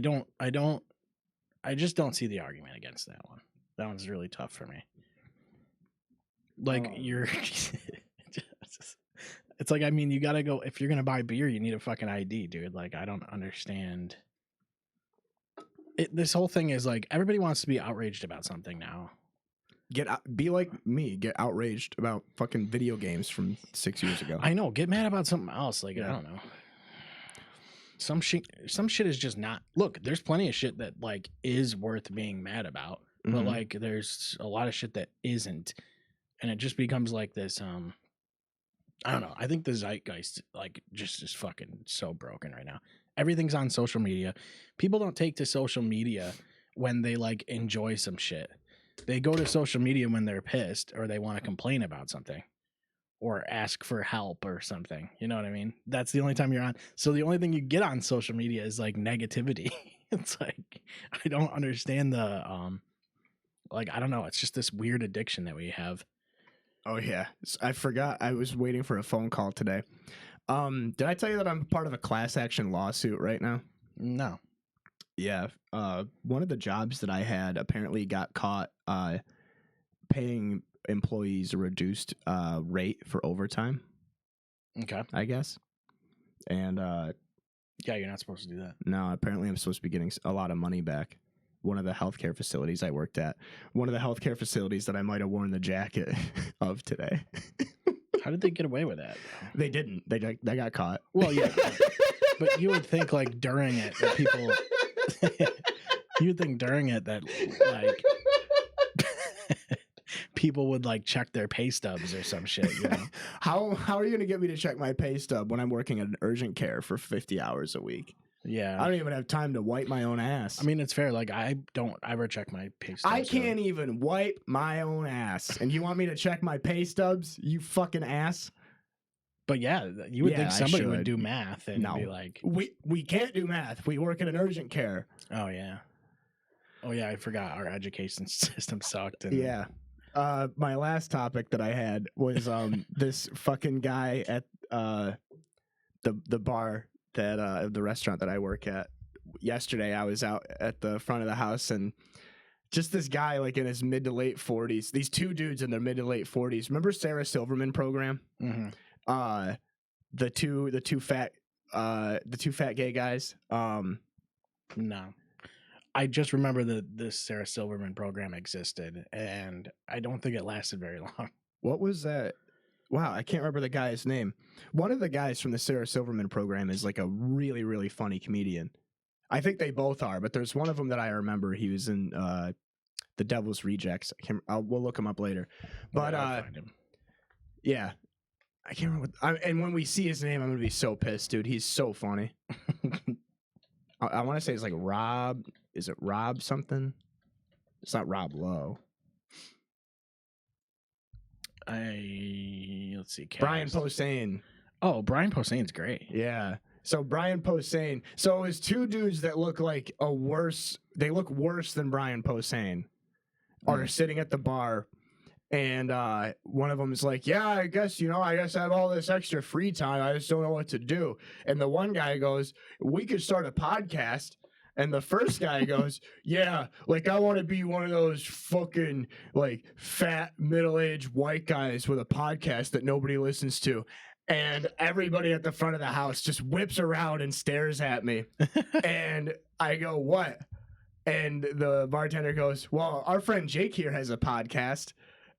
just don't see the argument against that one. That one's really tough for me. Like it's like, I mean, you gotta go, if you're gonna buy beer, you need a fucking ID, dude. Like, I don't understand. This whole thing is like, everybody wants to be outraged about something now. Be like me, get outraged about fucking video games from 6 years ago. I know, get mad about something else. Like, yeah. I don't know. Some shit is just not. Look, there's plenty of shit that like is worth being mad about, but like there's a lot of shit that isn't, and it just becomes like this. I don't know. I think the zeitgeist like just is fucking so broken right now. Everything's on social media. People don't take to social media when they like enjoy some shit. They go to social media when they're pissed or they want to complain about something. Or ask for help or something. You know what I mean? That's the only time you're on. So the only thing you get on social media is like negativity. It's like, I don't understand the, like, I don't know. It's just this weird addiction that we have. Oh yeah. I forgot. I was waiting for a phone call today. Did I tell you that I'm part of a class action lawsuit right now? No. Yeah. One of the jobs that I had apparently got caught, paying employees a reduced rate for overtime. Okay. I guess. And Yeah, you're not supposed to do that. No, apparently I'm supposed to be getting a lot of money back. One of the healthcare facilities I worked at. One of the healthcare facilities that I might have worn the jacket of today. How did they get away with that? They didn't. They got caught. Well, yeah. But you would think, like, during it, that people... you would think during it that, like... people would, like, check their pay stubs or some shit, you know? How are you going to get me to check my pay stub when I'm working at an urgent care for 50 hours a week? Yeah. I don't even have time to wipe my own ass. I mean, it's fair. Like, I don't ever check my pay stubs. I can't even wipe my own ass. And you want me to check my pay stubs, you fucking ass? But yeah, you would think somebody would do math and be like... We can't do math. We work in an urgent care. Oh, yeah. Oh, yeah, I forgot our education system sucked. And... Yeah. My last topic that I had was this fucking guy at the bar that the restaurant that I work at. Yesterday, I was out at the front of the house and just this guy like in his mid to late 40s. These two dudes in their mid to late 40s. Remember Sarah Silverman program? Mm-hmm. The two fat gay guys. No. I just remember that this Sarah Silverman program existed, and I don't think it lasted very long. What was that? Wow, I can't remember the guy's name. One of the guys from the Sarah Silverman program is like a really, really funny comedian. I think they both are, but there's one of them that I remember. He was in The Devil's Rejects. We'll look him up later. But I'll find him. Yeah, I can't remember. And when we see his name, I'm gonna be so pissed, dude. He's so funny. I want to say it's like Rob. Is it Rob something? It's not Rob Lowe. Let's see. Brian Posehn. Oh, Brian Posehn's great. Yeah. So Brian Posehn. So it was two dudes that look like they look worse than Brian Posehn are sitting at the bar. And one of them is like, yeah, I guess I have all this extra free time. I just don't know what to do. And the one guy goes, we could start a podcast. And the first guy goes, yeah, like I want to be one of those fucking like fat middle-aged white guys with a podcast that nobody listens to. And everybody at the front of the house just whips around and stares at me. And I go, what? And the bartender goes, well, our friend Jake here has a podcast.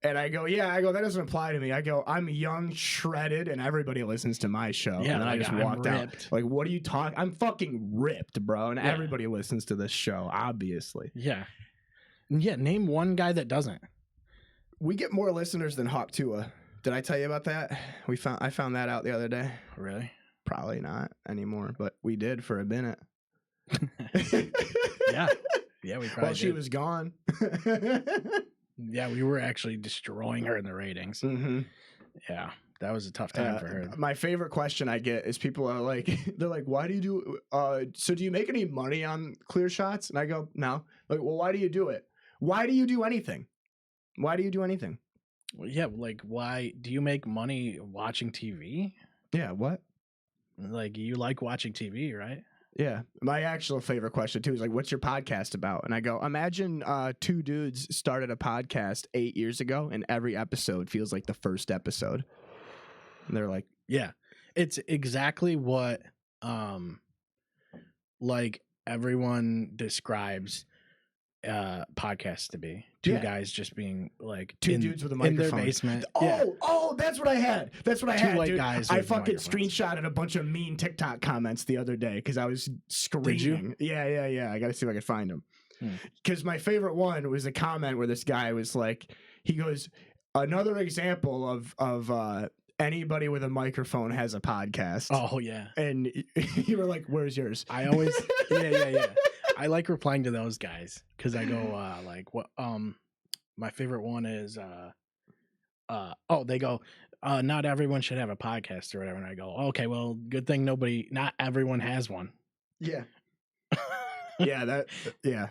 And I go, yeah, that doesn't apply to me. I go, I'm young, shredded, and everybody listens to my show. Yeah, and then I just walked out. Like, what are you talking? I'm fucking ripped, bro. And everybody listens to this show, obviously. Yeah. Yeah, name one guy that doesn't. We get more listeners than Hawk Tua. Did I tell you about that? I found that out the other day. Really? Probably not anymore, but we did for a minute. Yeah. Yeah, we probably did. She was gone. Yeah, we were actually destroying her in the ratings. Mm-hmm. Yeah, that was a tough time for her. My favorite question I get is people are like, they're like, why do you do, so do you make any money on clear shots? And I go, no. Like, well, why do you do it? Why do you do anything? Why do you do anything? Well, yeah, like, why do you make money watching TV? Yeah, what? Like, you like watching TV, right? Yeah. My actual favorite question, too, is like, what's your podcast about? And I go, imagine two dudes started a podcast 8 years ago, and every episode feels like the first episode. And they're like... Yeah. It's exactly what, like, everyone describes podcasts to be. Two guys just being like two dudes with a microphone in their basement. Oh, that's what I had. That's what I had. Two white dude. guys. I fucking screenshotted a bunch of mean TikTok comments the other day because I was screaming. Did you? Yeah. I got to see if I can find them. Because my favorite one was a comment where this guy was like, he goes, another example of anybody with a microphone has a podcast. Oh yeah. And you were like, where's yours? I always yeah. I like replying to those guys because I go like what my favorite one is they go not everyone should have a podcast or whatever, and I go, okay, well, good thing not everyone has one. Yeah. Yeah.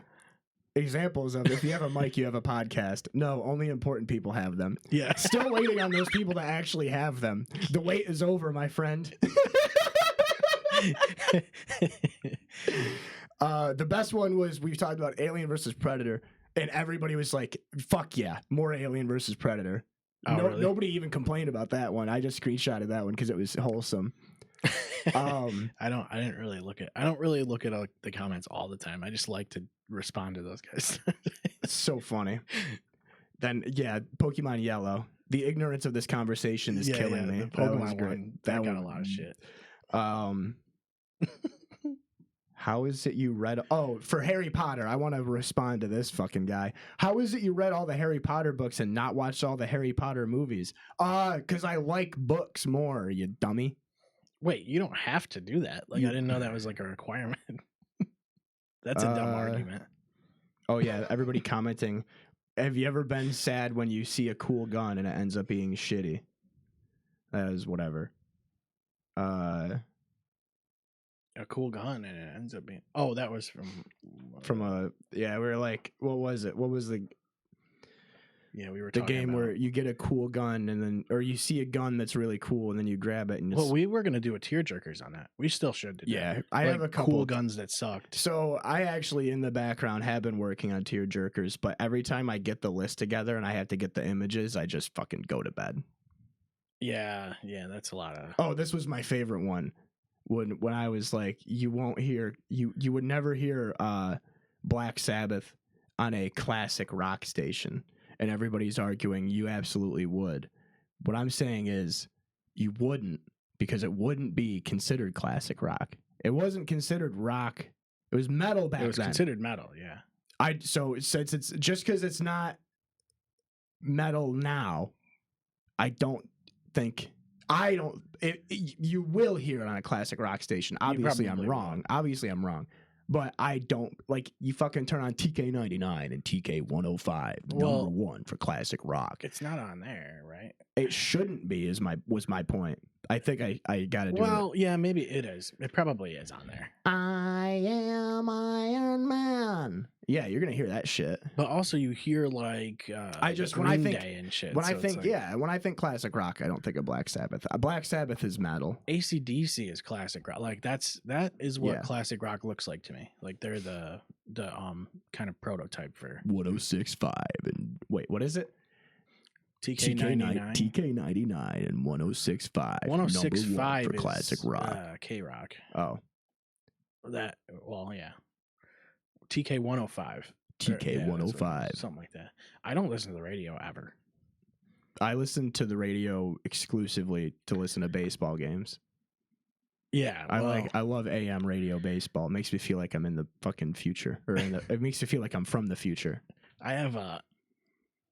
Examples of if you have a mic, you have a podcast. No, only important people have them. Yeah. Still waiting on those people to actually have them. The wait is over, my friend. The best one was we talked about Alien versus Predator, and everybody was like, fuck yeah, more Alien versus Predator. Oh, really? Nobody even complained about that one. I just screenshotted that one because it was wholesome. I don't really look at the comments all the time. I just like to respond to those guys. It's so funny. Then yeah, Pokemon Yellow. The ignorance of this conversation is killing me. The That was Pokemon great. one that got a lot of shit. How is it you read? Oh, for Harry Potter, I want to respond to this fucking guy. How is it you read all the Harry Potter books and not watched all the Harry Potter movies? Because I like books more, you dummy. Wait, you don't have to do that. Like, I didn't know that was like a requirement. That's a dumb argument. Oh yeah, everybody commenting. Have you ever been sad when you see a cool gun and it ends up being shitty? That is whatever. A cool gun and it ends up being. Oh, that was from a yeah. We were like, what was it? What was the? Yeah, we were the talking game about where you get a cool gun and then, or you see a gun that's really cool and then you grab it and. Well, we were gonna do a tearjerkers on that. We still should. Yeah, that. I have a couple cool guns that sucked. So I actually, in the background, have been working on tearjerkers, but every time I get the list together and I have to get the images, I just fucking go to bed. Yeah, that's a lot of. Oh, this was my favorite one. When I was like, you won't hear you would never hear Black Sabbath on a classic rock station, and everybody's arguing you absolutely would. What I'm saying is you wouldn't, because it wouldn't be considered classic rock. It wasn't considered rock. It was metal back then. It was considered metal, yeah. So since it's just because it's not metal now, I don't think. You will hear it on a classic rock station. Obviously, I'm wrong. Obviously, I'm wrong. But I don't, like, you fucking turn on TK99 and TK105, number one for classic rock. It's not on there, right? It shouldn't be, was my point. I think I got to do it. Well, yeah, maybe it is. It probably is on there. I am Iron Man. Yeah, you're gonna hear that shit. But also, you hear like when I think Day and shit. When I think classic rock, I don't think of Black Sabbath. Black Sabbath is metal. AC/DC is classic rock. Like that is what classic rock looks like to me. Like they're the kind of prototype for 106.5 and wait, what is it? TK99 and 106.5. 106.5 for classic rock. K-Rock. Oh. That, well, yeah. TK 105. TK 105. Something like that. I don't listen to the radio ever. I listen to the radio exclusively to listen to baseball games. Yeah. I love AM radio baseball. It makes me feel like I'm in the fucking future. It makes me feel like I'm from the future. I have a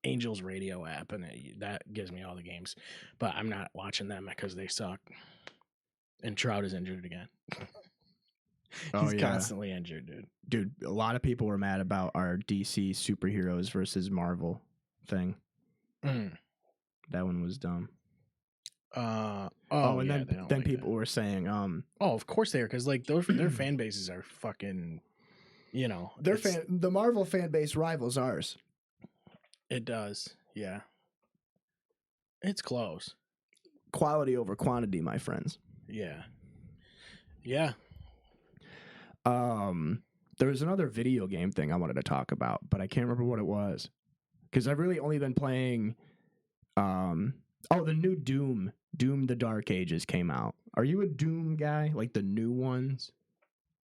Angels radio app, and that gives me all the games. But I'm not watching them because they suck. And Trout is injured again. He's constantly injured, dude. Dude, a lot of people were mad about our DC superheroes versus Marvel thing. That one was dumb. Then people were saying, of course they are, because like their fan bases are fucking, the Marvel fan base rivals ours. It does, yeah. It's close. Quality over quantity, my friends. Yeah. There was another video game thing I wanted to talk about, but I can't remember what it was, because I've really only been playing. The new Doom the Dark Ages came out. Are you a Doom guy? Like the new ones?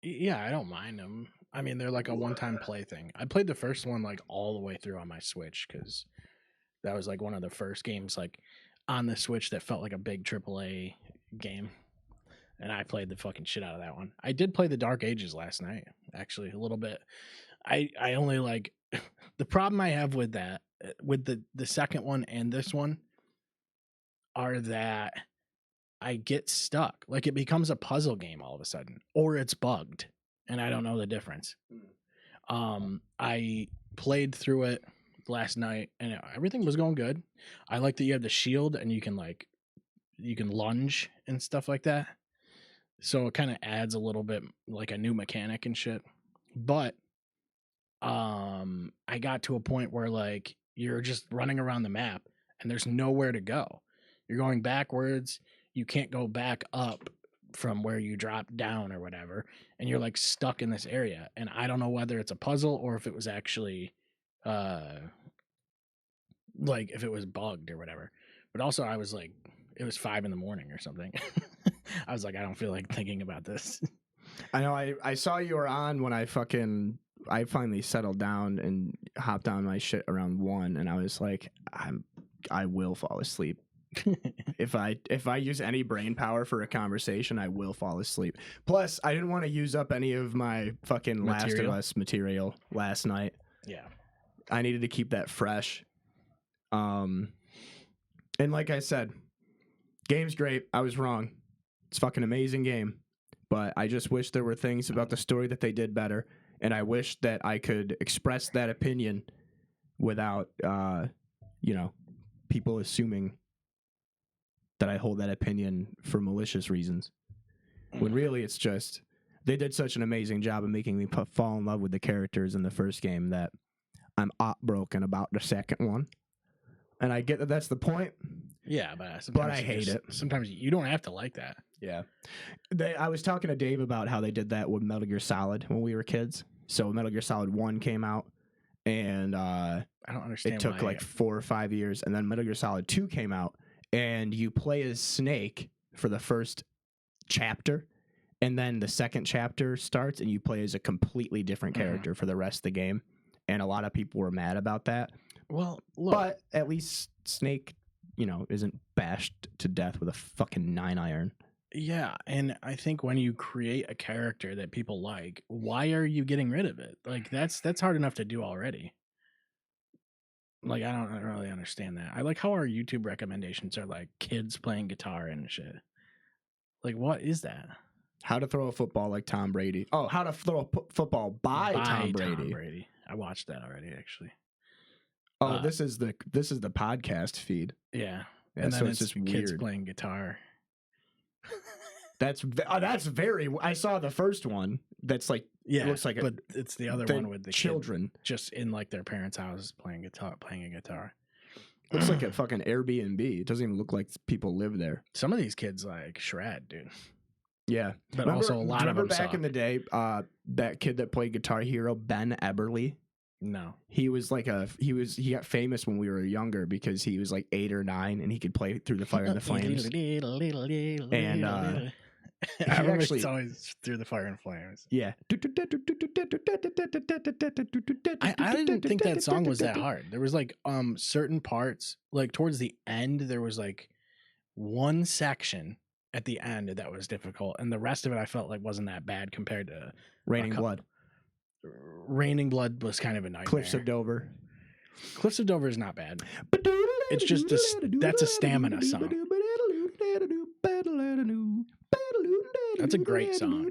Yeah, I don't mind them. I mean, they're like a one-time play thing. I played the first one like all the way through on my Switch, because that was like one of the first games like on the Switch that felt like a big AAA game. And I played the fucking shit out of that one. I did play the Dark Ages last night, actually, a little bit. I only like the problem I have with that, with the second one and this one, are that I get stuck. Like it becomes a puzzle game all of a sudden, or it's bugged, and I don't know the difference. I played through it last night, and everything was going good. I like that you have the shield, and you can lunge and stuff like that. So it kind of adds a little bit like a new mechanic and shit. But I got to a point where like you're just running around the map and there's nowhere to go. You're going backwards. You can't go back up from where you dropped down or whatever. And you're like stuck in this area. And I don't know whether it's a puzzle or if it was actually like if it was bugged or whatever. But also I was like, it was 5 a.m. or something. I was like, I don't feel like thinking about this. I know I saw you were on when I finally settled down and hopped on my shit around 1, and I was like, I will fall asleep. If I use any brain power for a conversation, I will fall asleep. Plus, I didn't want to use up any of my fucking Last of Us material last night. Yeah. I needed to keep that fresh. And like I said, game's great. I was wrong. It's a fucking amazing game. But I just wish there were things about the story that they did better. And I wish that I could express that opinion without, people assuming that I hold that opinion for malicious reasons. When really it's just, they did such an amazing job of making me fall in love with the characters in the first game that I'm broken about the second one. And I get that that's the point. Yeah, but I hate it. Sometimes you don't have to like that. Yeah. I was talking to Dave about how they did that with Metal Gear Solid when we were kids. So Metal Gear Solid 1 came out, and I don't understand. It took like 4 or 5 years, and then Metal Gear Solid 2 came out, and you play as Snake for the first chapter, and then the second chapter starts, and you play as a completely different character for the rest of the game. And a lot of people were mad about that. Well, look, but at least Snake, isn't bashed to death with a fucking 9-iron. Yeah, and I think when you create a character that people like, why are you getting rid of it? Like that's hard enough to do already. Like I don't really understand that. I like how our YouTube recommendations are like kids playing guitar and shit. Like what is that? How to throw a football like Tom Brady. Oh, how to throw a football by Tom Brady. I watched that already actually. Oh, this is the podcast feed. Yeah. And so it's just kids weird. Playing guitar. That's very. I saw the first one. That's like it looks like but it's the other one with the children just in like their parents' house playing a guitar. Looks like a fucking Airbnb. It doesn't even look like people live there. Some of these kids like shred, dude. Yeah, but also a lot of them back in the day. That kid that played Guitar Hero, Ben Eberly. No, he was like he got famous when we were younger because he was like 8 or 9 and he could play Through the Fire and the Flames. And I remember it's always Through the Fire and Flames. Yeah. I didn't think that song was that hard. There was like certain parts, like towards the end, there was like one section at the end that was difficult, and the rest of it I felt like wasn't that bad compared to Raining Blood. Raining Blood was kind of a nightmare. Cliffs of Dover. Cliffs of Dover is not bad. It's just that's a stamina song. That's a great song.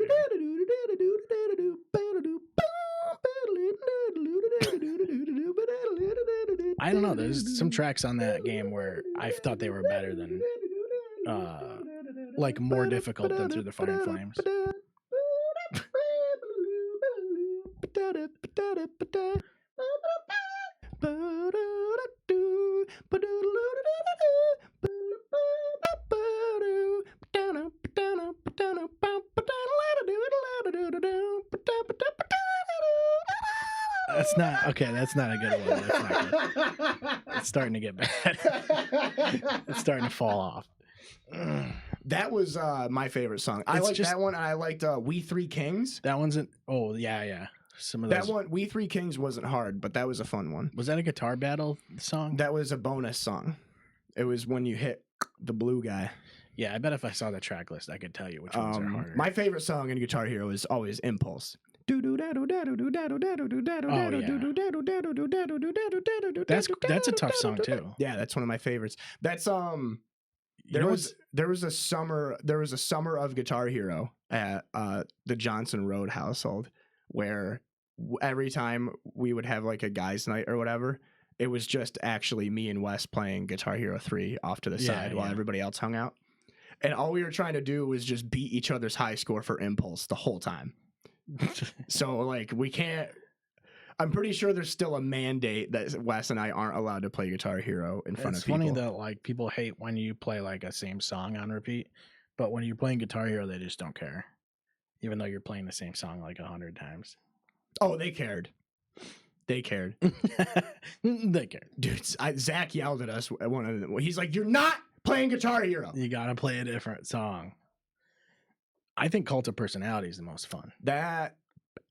I don't know. There's some tracks on that game where I thought they were better than, like more difficult than Through the Fire and Flames. That's not okay. That's not a good one. That's not good. It's starting to get bad. It's starting to fall off. That was my favorite song. I liked that one. And I liked We Three Kings. That one's an. Oh yeah. Some of those. That one, We Three Kings, wasn't hard, but that was a fun one. Was that a guitar battle song? That was a bonus song. It was when you hit the blue guy. Yeah, I bet if I saw the track list, I could tell you which ones are harder. My favorite song in Guitar Hero is always Impulse. That's a tough song too. Yeah, that's one of my favorites. That's there was a summer of Guitar Hero at the Johnson Road household where every time we would have like a guys' night or whatever, it was just actually me and Wes playing Guitar Hero 3 off to the side while everybody else hung out. And all we were trying to do was just beat each other's high score for Impulse the whole time. So like we can't. I'm pretty sure there's still a mandate that Wes and I aren't allowed to play Guitar Hero in front of people. It's funny that like people hate when you play like a same song on repeat, but when you're playing Guitar Hero, they just don't care, even though you're playing the same song like 100 times. Oh, they cared. They cared. They cared, dude. Zach yelled at us at one of them. He's like, "You're not playing Guitar Hero. You gotta play a different song." I think Cult of Personality is the most fun. That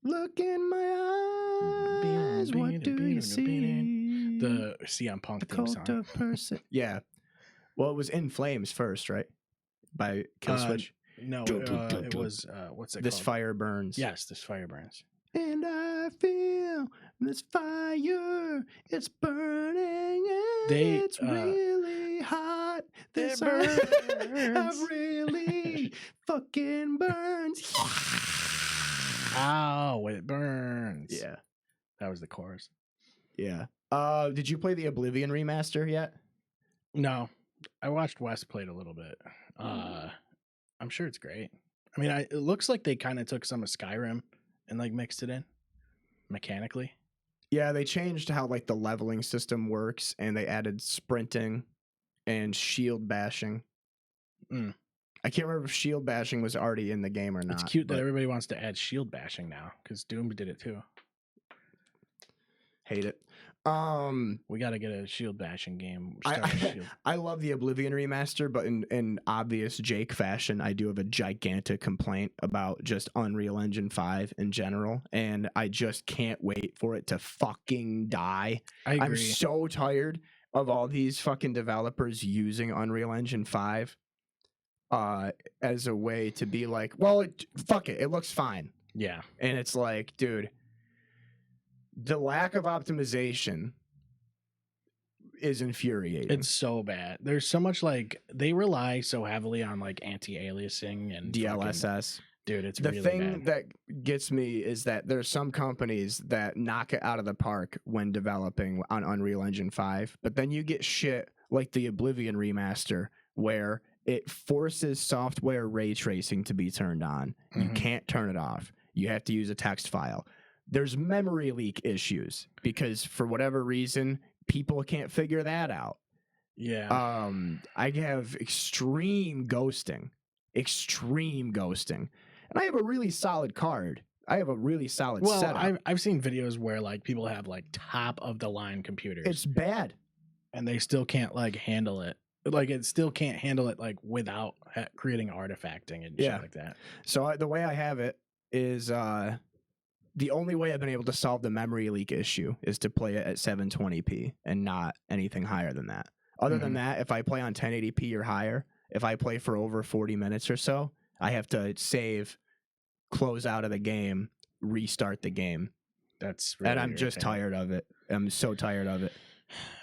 look in my eyes, what do you see? The CM Punk The theme cult song. of person. Yeah. Well, it was In Flames first, right? By Killswitch. No, it was what's it This called? Fire Burns. Yes, This Fire Burns. And I feel this fire, it's burning and it's really hot. This earth really fucking burns. Ow, it burns. Yeah. That was the chorus. Yeah. Did you play the Oblivion remaster yet? No. I watched Wes play it a little bit. I'm sure it's great. I mean, it looks like they kind of took some of Skyrim and like mixed it in mechanically. Yeah, they changed how like the leveling system works, and they added sprinting and shield bashing. I can't remember if shield bashing was already in the game or not. It's cute that everybody wants to add shield bashing now because Doom did it too. Hate it. We got to get a shield bashing game. I love the Oblivion remaster, but in obvious Jake fashion, I do have a gigantic complaint about just Unreal Engine 5 in general, and I just can't wait for it to fucking die. I agree. I'm so tired of all these fucking developers using Unreal Engine 5 as a way to be like, well, fuck it, it looks fine. Yeah. And it's like, dude, the lack of optimization is infuriating. It's so bad. There's so much like they rely so heavily on like anti-aliasing and DLSS. Dude, it's the really thing bad. that gets me is that there's some companies that knock it out of the park when developing on Unreal Engine 5, but then you get shit like the Oblivion remaster where it forces software ray tracing to be turned on. You can't turn it off. You have to use a text file. There's memory leak issues because for whatever reason, people can't figure that out. Yeah. I have extreme ghosting. And I have a really solid card. I have a really solid setup. I've seen videos where like people have like top of the line computers. It's bad. And they still can't like handle it. Like it still can't handle it like without creating artifacting and shit like that. So the way I have it is the only way I've been able to solve the memory leak issue is to play it at 720p and not anything higher than that. Other than that, if I play on 1080p or higher, if I play for over 40 minutes or so, I have to save, close out of the game, restart the game. That's really and I'm just tired of it. I'm so tired of it.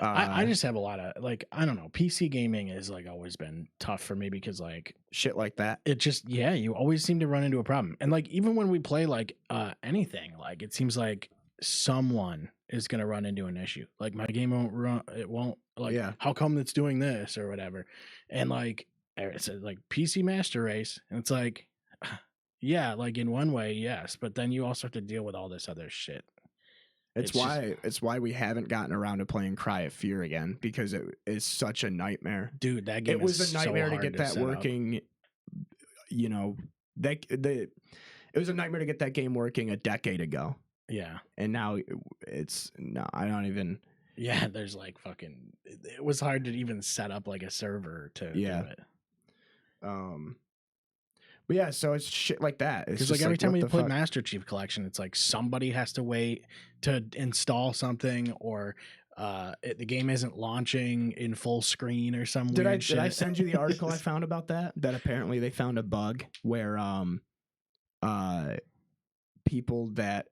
I just have a lot of like, I don't know, PC gaming has like always been tough for me because like shit like that. It just, you always seem to run into a problem. And like, even when we play like anything, like it seems like someone is going to run into an issue. Like my game won't run. It won't like, how come it's doing this or whatever. And like, it's like PC Master Race. And it's like, yeah, like in one way, yes. But then you also have to deal with all this other shit. It's why we haven't gotten around to playing Cry of Fear again, because it is such a nightmare. Dude, that game was a nightmare to get that working. You know, it was a nightmare to get that game working a decade ago. Yeah. And now I don't even. Yeah, there's like fucking. It was hard to even set up like a server to do it. But yeah, so it's shit like that. Because like every time we play Master Chief Collection, it's like somebody has to wait to install something, or the game isn't launching in full screen or some weird shit. Did I send you the article I found about that? That apparently they found a bug where people that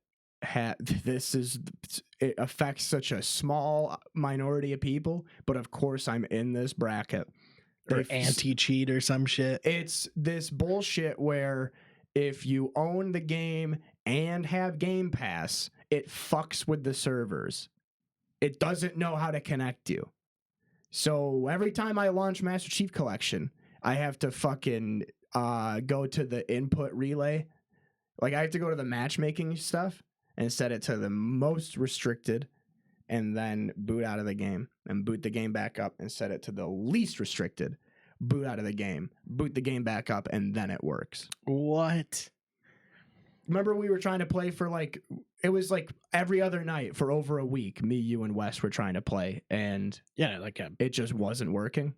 it affects such a small minority of people, but of course I'm in this bracket. Or anti-cheat or some shit. It's this bullshit where if you own the game and have Game Pass, it fucks with the servers. It doesn't know how to connect you. So every time I launch Master Chief Collection, I have to fucking go to the input relay. Like I have to go to the matchmaking stuff and set it to the most restricted, and then boot out of the game and boot the game back up and set it to the least restricted, boot out of the game, boot the game back up, and then it works. What? Remember we were trying to play for like, it was like every other night for over a week. Me, you, and Wes were trying to play, and yeah, like it just wasn't working.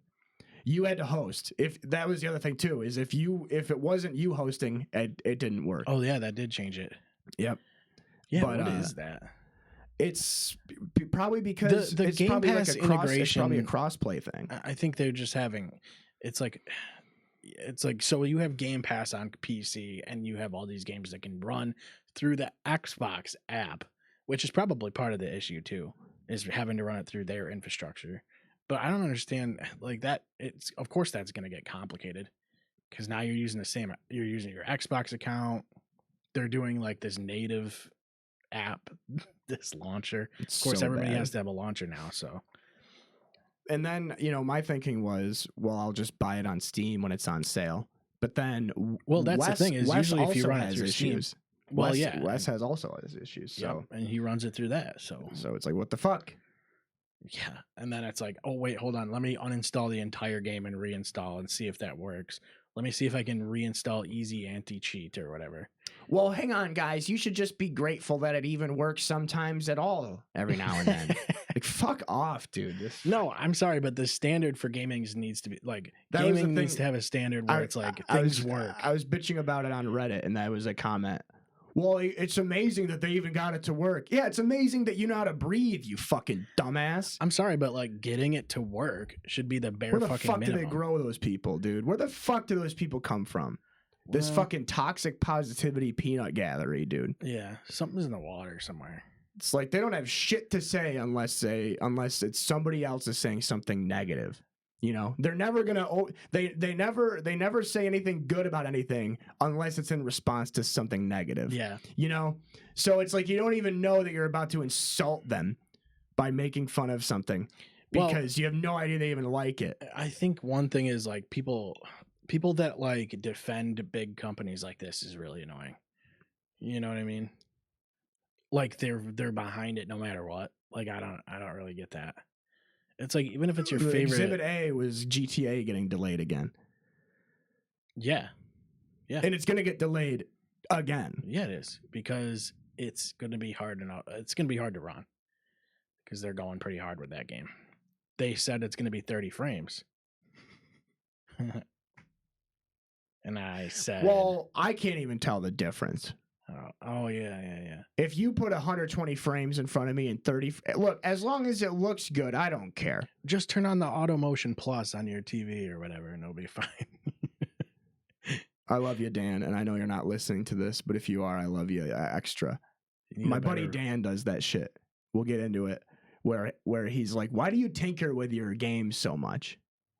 You had to host. If that was the other thing too, is if it wasn't you hosting, it didn't work. Oh yeah, that did change it. Yep. Yeah, But, what is that? It's probably because The it's Game probably Pass like a cross. It's probably a integration- cross-play thing. I think they're just having. It's like so you have Game Pass on PC and you have all these games that can run through the Xbox app, which is probably part of the issue too, is having to run it through their infrastructure. But I don't understand like that. It's of course that's going to get complicated because now you're using you're using your Xbox account. They're doing like this native app, this launcher. It's Of course, so everybody bad. has to have a launcher now. So And then, my thinking was, well, I'll just buy it on Steam when it's on sale. But then, well, that's the thing is Wes usually if you also run it has through issues. Steam. Well, Wes, yeah, Wes has also has issues. So, and he runs it through that. So it's like, what the fuck? yeah, and then it's like, oh wait, hold on, let me uninstall the entire game and reinstall and see if that works. Let me see if I can reinstall Easy Anti-Cheat or whatever. Well, hang on, guys. You should just be grateful that it even works sometimes at all, every now and then. Like, fuck off, dude. No, I'm sorry, but the standard for gaming needs to be like That was the gaming needs thing. to have a standard where it's like things work. I was bitching about it on Reddit, and that was a comment. Well, it's amazing that they even got it to work. Yeah, it's amazing that you know how to breathe, you fucking dumbass. I'm sorry, but like getting it to work should be the bare Where the fucking fuck minimum. do they grow those people, dude? Where the fuck do those people come from? This fucking toxic positivity peanut gallery, dude. Yeah, something's in the water somewhere. It's like they don't have shit to say unless it's somebody else is saying something negative. They're never gonna. They never say anything good about anything unless it's in response to something negative. Yeah. So it's like you don't even know that you're about to insult them by making fun of something because you have no idea they even like it. I think one thing is like people that like defend big companies like this is really annoying. You know what I mean? Like they're behind it no matter what. Like I don't really get that. It's like even if it's your favorite. Exhibit A was GTA getting delayed again. Yeah. Yeah. And it's gonna get delayed again. Yeah, it is because it's gonna be hard to run because they're going pretty hard with that game. They said it's gonna be 30 frames. And I said, well, I can't even tell the difference. Oh yeah. If you put 120 frames in front of me and 30, look, as long as it looks good, I don't care. Just turn on the Auto Motion Plus on your TV or whatever, and it'll be fine. I love you, Dan, and I know you're not listening to this, but if you are, I love you extra. My buddy Dan does that shit. We'll get into it. Where he's like, why do you tinker with your games so much?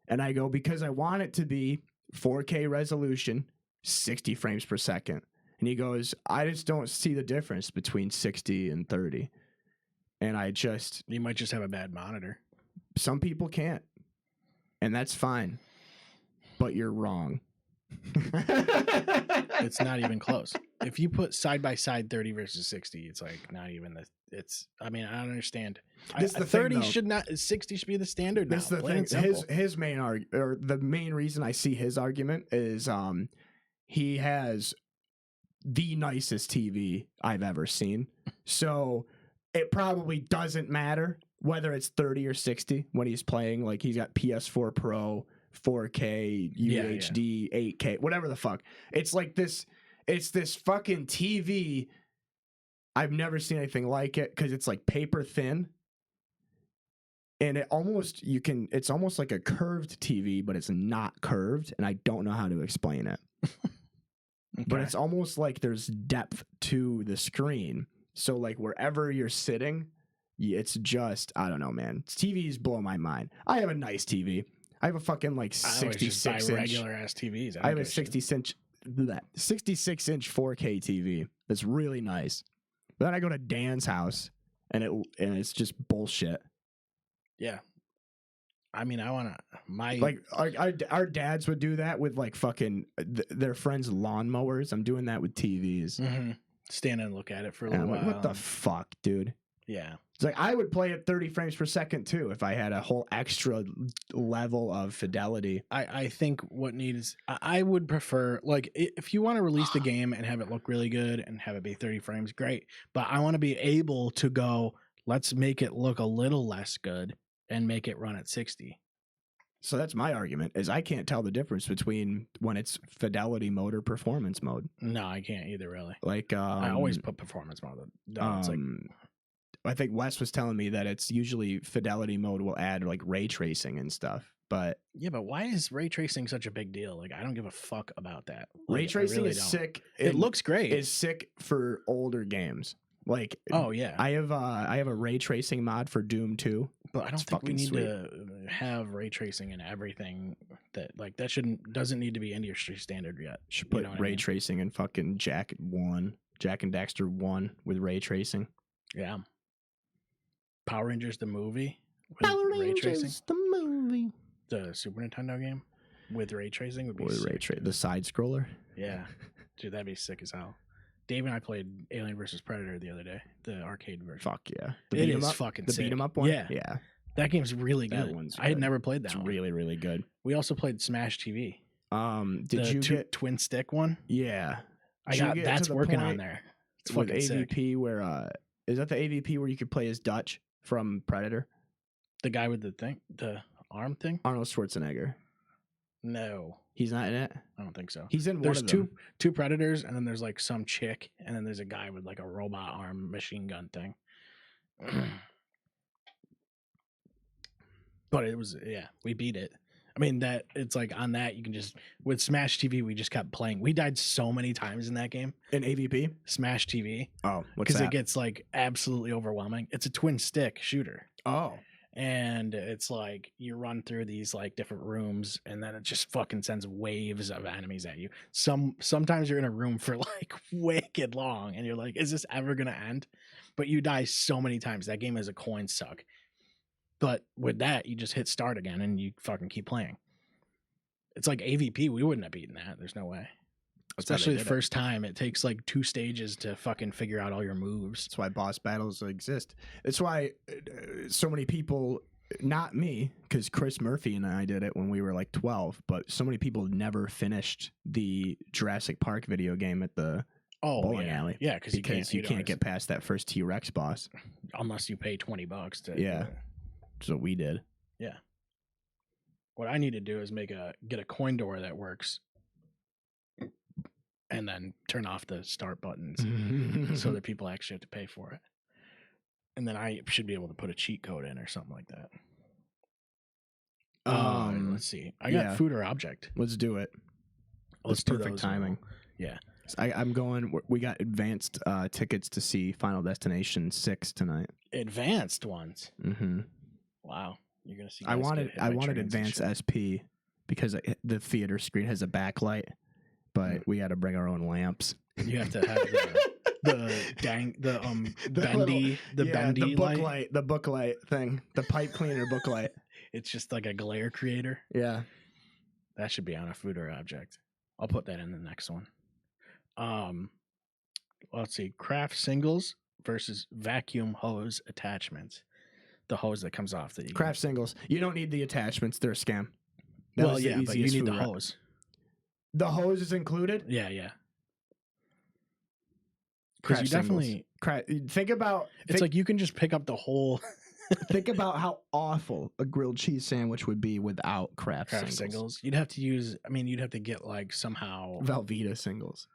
And I go, because I want it to be 4K resolution, 60 frames per second. And he goes, I just don't see the difference between 60 and 30. And you might just have a bad monitor. Some people can't. And that's fine. But you're wrong. It's not even close. If you put side by side 30 versus 60, it's like not even I don't understand. 30 should not, 60 should be the standard now. That's the thing. His main or the main reason I see his argument is he has the nicest TV I've ever seen. So it probably doesn't matter whether it's 30 or 60 when he's playing. Like he's got PS4 Pro, 4K, UHD, 8K, whatever the fuck. It's like this. It's this fucking TV. I've never seen anything like it because it's like paper thin. And it's almost like a curved TV, but it's not curved. And I don't know how to explain it. Okay. But it's almost like there's depth to the screen. So like wherever you're sitting, it's just, I don't know, man. TVs blow my mind. I have a nice TV. I have a fucking like 66 inch regular ass TVs. I have a 66 inch 4K TV. That's really nice. But then I go to Dan's house and it's just bullshit. Yeah. I mean, I want to like our dads would do that with like fucking their friends' lawnmowers. I'm doing that with TVs. Mm-hmm. Stand and look at it for a little while. Like, what the fuck, dude? Yeah. It's like I would play at 30 frames per second too if I had a whole extra level of fidelity. I think I would prefer, like, if you want to release the game and have it look really good and have it be 30 frames, great. But I want to be able to go, let's make it look a little less good and make it run at 60. So that's my argument, is I can't tell the difference between when it's fidelity mode or performance mode. No, I can't either, really. Like I always put performance mode. No, it's like, I think Wes was telling me that it's usually fidelity mode will add like ray tracing and stuff. But yeah, but why is ray tracing such a big deal? Like, I don't give a fuck about that. Ray Like, tracing really is don't. sick. It looks great. It's sick for older games. Like, oh yeah, I have a ray tracing mod for Doom 2. but I don't think we need to have ray tracing in everything. That doesn't need to be industry standard yet. Should put ray tracing in fucking Jack and Daxter 1 with ray tracing. Yeah. Power Rangers the movie with Power ray Rangers tracing. the movie. The Super Nintendo game with ray tracing would be with sick. The side scroller. Yeah, dude, that'd be sick as hell. Dave and I played Alien vs Predator the other day, the arcade version. Fuck yeah, it is fucking the sick. beat 'em up one. Yeah, that game's really good. That one's I had good. never played that. It's one. really, really good. We also played Smash TV. Did you get twin stick one? Yeah, That's working on there. It's with fucking AVP sick. where is that the AVP where you could play as Dutch from Predator? The guy with the arm thing? Arnold Schwarzenegger. No, he's not in it. I don't think so. He's in there's one of them. two Predators, and then there's like some chick, and then there's a guy with like a robot arm machine gun thing. But it was we beat it. I mean that it's like on that you can just with Smash TV we just kept playing. We died so many times in that game. In AVP? Smash TV. Oh, what's because that? it gets like absolutely overwhelming. It's a twin stick shooter. Oh. And it's like you run through these like different rooms, and then it just fucking sends waves of enemies at you. Sometimes you're in a room for like wicked long, and you're like, "Is this ever gonna end?" But you die so many times. That game is a coin suck. But with that, you just hit start again, and you fucking keep playing. It's like AVP. We wouldn't have beaten that. There's no way. Especially the first time. It takes like 2 stages to fucking figure out all your moves. That's why boss battles exist. It's why so many people, not me, because Chris Murphy and I did it when we were like 12, but so many people never finished the Jurassic Park video game at the bowling alley. Yeah, because you can't get past that first T-Rex boss. Unless you pay $20 to... Yeah, that's what we did. Yeah. What I need to do is get a coin door that works, and then turn off the start buttons so that people actually have to pay for it. And then I should be able to put a cheat code in or something like that. Let's see. I got food or object. Let's do it. Let's do perfect timing. Yeah. I'm going. We got advanced tickets to see Final Destination 6 tonight. Advanced ones. Mm-hmm. Wow. You're gonna see. I wanted advanced SP because the theater screen has a backlight. But we got to bring our own lamps. You have to have the bendy book light, the book light thing, the pipe cleaner book light. It's just like a glare creator. Yeah, that should be on a food or object. I'll put that in the next one. Let's see, craft singles versus vacuum hose attachments. The hose that comes off the craft singles. You don't need the attachments; they're a scam. But you need the hose. The hose is included? Yeah. Because you definitely... Think about... It's like you can just pick up the whole... Think about how awful a grilled cheese sandwich would be without craft singles. You'd have to use... I mean, you'd have to get like somehow... Velveeta singles.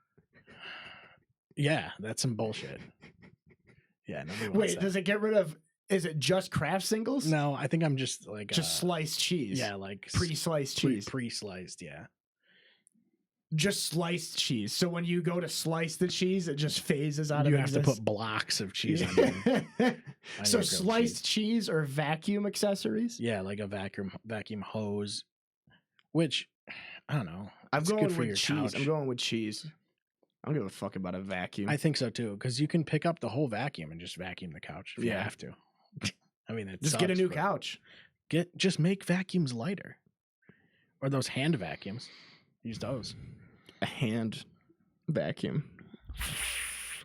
Yeah, that's some bullshit. Yeah, nobody wants Wait, that. does it get rid of... Is it just craft singles? No, I think I'm just like... Just sliced cheese. Yeah, like... Pre-sliced cheese. Pre-sliced, yeah. Just sliced cheese. So when you go to slice the cheese, it just phases out of existence. You have to put blocks of cheese on it. So sliced cheese or vacuum accessories? Yeah, like a vacuum hose. Which, I don't know. I'm going with cheese. I'm going with cheese. I don't give a fuck about a vacuum. I think so too, because you can pick up the whole vacuum and just vacuum the couch if you have to. I mean, just get a new couch. Just make vacuums lighter. Or those hand vacuums. Use those. A hand vacuum.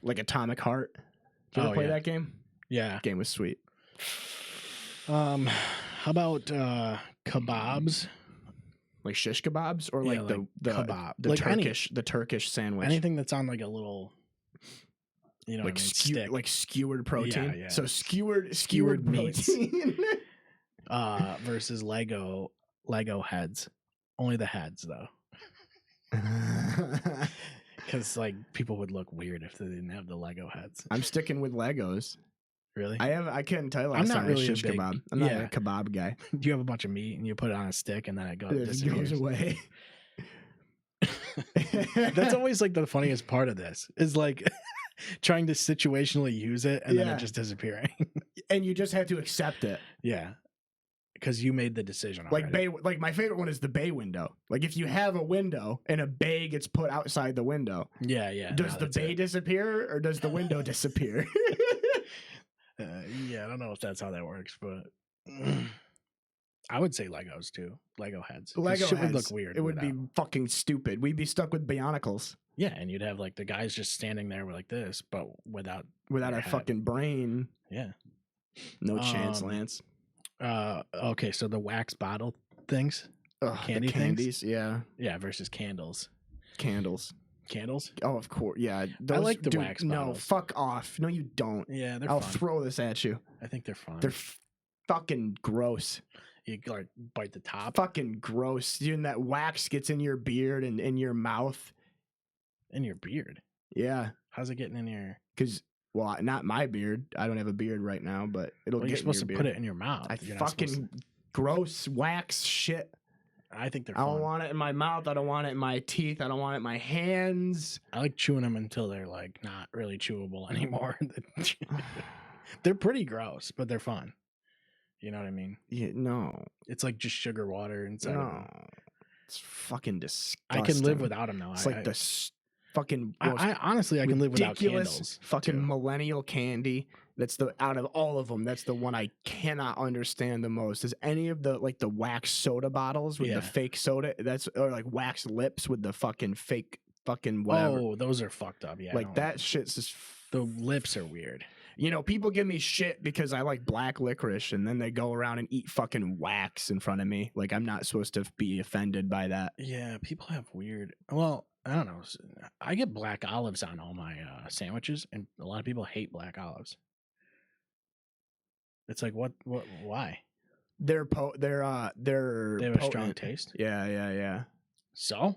Like Atomic Heart. Did you ever play that game? Yeah. Game was sweet. How about kebabs? Like shish kebabs? Or like the kebab. The Turkish sandwich. Anything that's on like a little, like stick. Like skewered protein. Yeah. So skewered meats. protein. Versus Lego Lego heads. Only the heads though. Because like people would look weird if they didn't have the Lego heads. I'm sticking with Legos. Really? I couldn't tell you I'm last not time really I a shish big- kebab. I'm not yeah. a kebab guy. You have a bunch of meat and you put it on a stick and then it It just goes disappears. away. That's always like the funniest part of this is like trying to situationally use it and then Yeah. it just disappearing. And you just have to accept it. Yeah. Because you made the decision already. Like my favorite one is the bay window. Like if you have a window and a bay gets put outside the window, Yeah, yeah. does no, the that's bay it. disappear or does the window disappear? Yeah, I don't know if that's how that works, but I would say Legos too. Lego heads. 'Cause Lego shit would heads, look weird. It would be without. fucking stupid. We'd be stuck with Bionicles Yeah, and you'd have like the guys just standing there like this, but without without your a head. fucking brain. Yeah. No chance, Um, Lance. Okay, so the wax bottle things. Ugh, candy the things? candies, yeah. Yeah, versus candles. Candles. Candles? Oh, of course. Yeah. Those, like the dude, wax No, bottles. fuck off. No, you don't. Yeah, they're I'll fun. throw this at you. I think they're fun. They're fucking gross. You like bite the top Fucking gross. Dude, and that wax gets in your beard and in your mouth. in your beard. Yeah. How's it getting in your? Because, well, not my beard. I don't have a beard right now, but it'll Well, get you're supposed to in your put beard. it in your mouth. I You're not supposed fucking gross wax shit. I think they're I fun. don't want it in my mouth. I don't want it in my teeth. I don't want it in my hands. I like chewing them until they're like not really chewable anymore. They're pretty gross, but they're fun. You know what I mean? Yeah, no. It's like just sugar water inside of them. No. It's fucking disgusting. I can live without them now. It's like the fucking most I honestly I can live without ridiculous candles. fucking too. millennial candy. That's the out of all of them. That's the one I cannot understand the most. Is any of the like the wax soda bottles with Yeah. the fake soda? That's or like wax lips with the fucking fake fucking whatever. Oh, those are fucked up. Yeah, I like don't that shit's just. The lips are weird. You know, people give me shit because I like black licorice, and then they go around and eat fucking wax in front of me. Like I'm not supposed to be offended by that. Yeah, people have weird. Well, I don't know. I get black olives on all my sandwiches, and a lot of people hate black olives. It's like what? Why? They're They have a strong potent. taste. Yeah. So,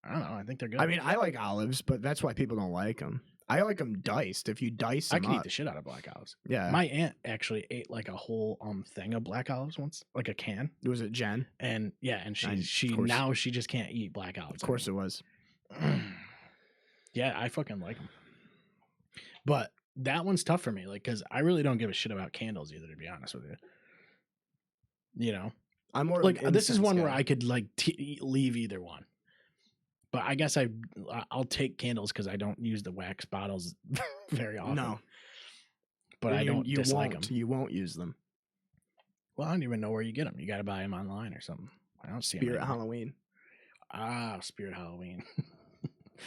I don't know. I think they're good. I mean, I like olives, but that's why people don't like them. I like them diced. If you dice I them can eat up, the shit out of black olives. yeah. My aunt actually ate like a whole thing of black olives once, like a can. Was it Jen? And yeah, and Nice, she of course. now she just can't eat black olives. Of course it was. Yeah, I fucking like them. But that one's tough for me, like, because I really don't give a shit about candles either, to be honest with you. You know, I'm more like of this is incense one where guy. I could like leave either one. But I guess I'll take candles because I don't use the wax bottles very often. No, but I don't You dislike won't. them. You won't use them. Well, I don't even know where you get them. You got to buy them online or something. I don't see them. Spirit anymore. Halloween. Spirit Halloween.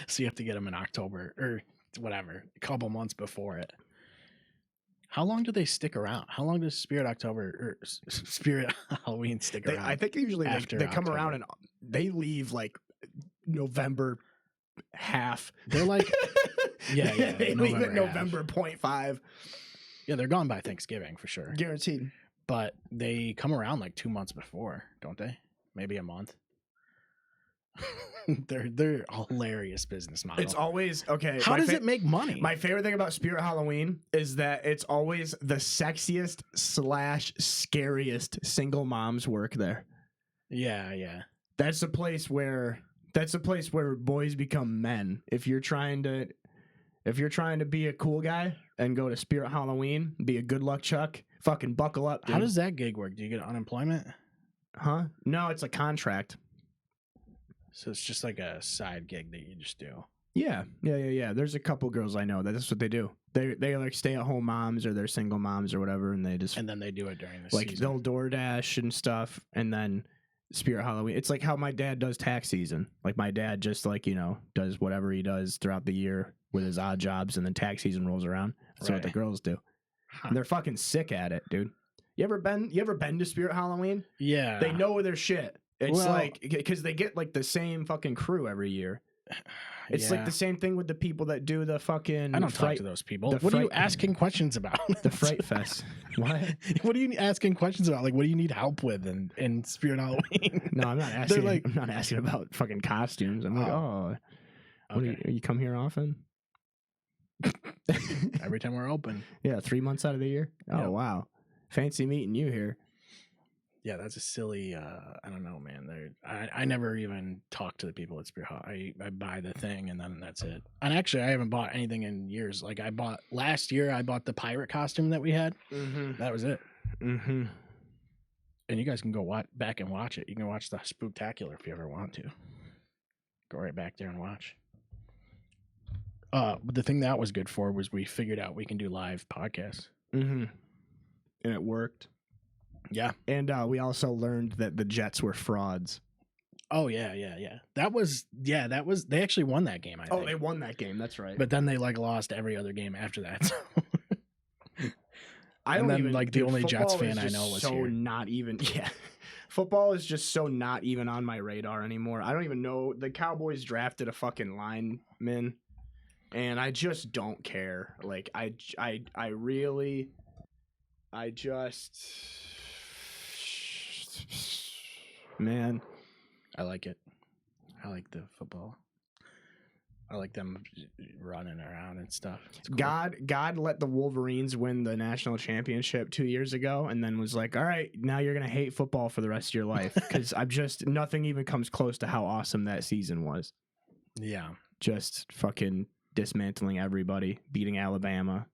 So you have to get them in October or whatever, a couple months before it. How long do they stick around? How long does Spirit October or Spirit Halloween stick around? I think usually after they come October. around and they leave like November half. They're like, yeah, they leave at November November 0.5. Yeah, they're gone by Thanksgiving for sure. Guaranteed. But they come around like 2 months before, don't they? Maybe a month. they're a hilarious business model. It's always okay. How does it make money? My favorite thing about Spirit Halloween is that it's always the sexiest / scariest single moms work there. Yeah. That's a place where boys become men. If you're trying to be a cool guy and go to Spirit Halloween, be a good luck Chuck, fucking buckle up. Dude. How does that gig work? Do you get unemployment? Huh? No, it's a contract. So it's just like a side gig that you just do. Yeah. There's a couple girls I know that's what they do. They like stay at home moms or they're single moms or whatever, and they just And then they do it during the like season. they'll DoorDash and stuff, and then Spirit Halloween. It's like how my dad does tax season. Like my dad just like does whatever he does throughout the year with his odd jobs, and then tax season rolls around. That's what the Right. girls do. Huh. And they're fucking sick at it, dude. You ever been to Spirit Halloween? Yeah. They know their shit. It's Well- like because they get like the same fucking crew every year. It's like the same thing with the people that do the fucking. I don't talk to those people. the What are you fright- asking questions about? The Fright Fest. What? What are you asking questions about? Like, what do you need help with in Spirit Halloween? No, I'm not asking. like- I'm not asking about fucking costumes. I'm like, Oh. what Okay. you come here often? Every time we're open. Yeah, 3 months out of the year. Oh Yeah. wow, fancy meeting you here. Yeah, that's a silly. I don't know, man. I never even talk to the people at Spirit Hall. I buy the thing and then that's it. And actually, I haven't bought anything in years. Like last year, I bought the pirate costume that we had. Mm-hmm. That was it. Mm-hmm. And you guys can go back and watch it. You can watch the Spooktacular if you ever want to. Go right back there and watch. But the thing that was good for was we figured out we can do live podcasts. Mm-hmm. And it worked. Yeah. And we also learned that the Jets were frauds. Oh yeah. That was they actually won that game. I think. Oh, they won that game. That's right. But then they lost every other game after that. So. I and don't then even, like the dude, only Jets football fan is I just know was so here. not even. Yeah, football is just so not even on my radar anymore. I don't even know the Cowboys drafted a fucking lineman, and I just don't care. Like I just, man. I like it. I like the football. I like them running around and stuff. It's cool. God let the Wolverines win the national championship 2 years ago, and then was like, "All right, now you're gonna hate football for the rest of your life," because nothing even comes close to how awesome that season was. Yeah. Just fucking dismantling everybody, beating Alabama.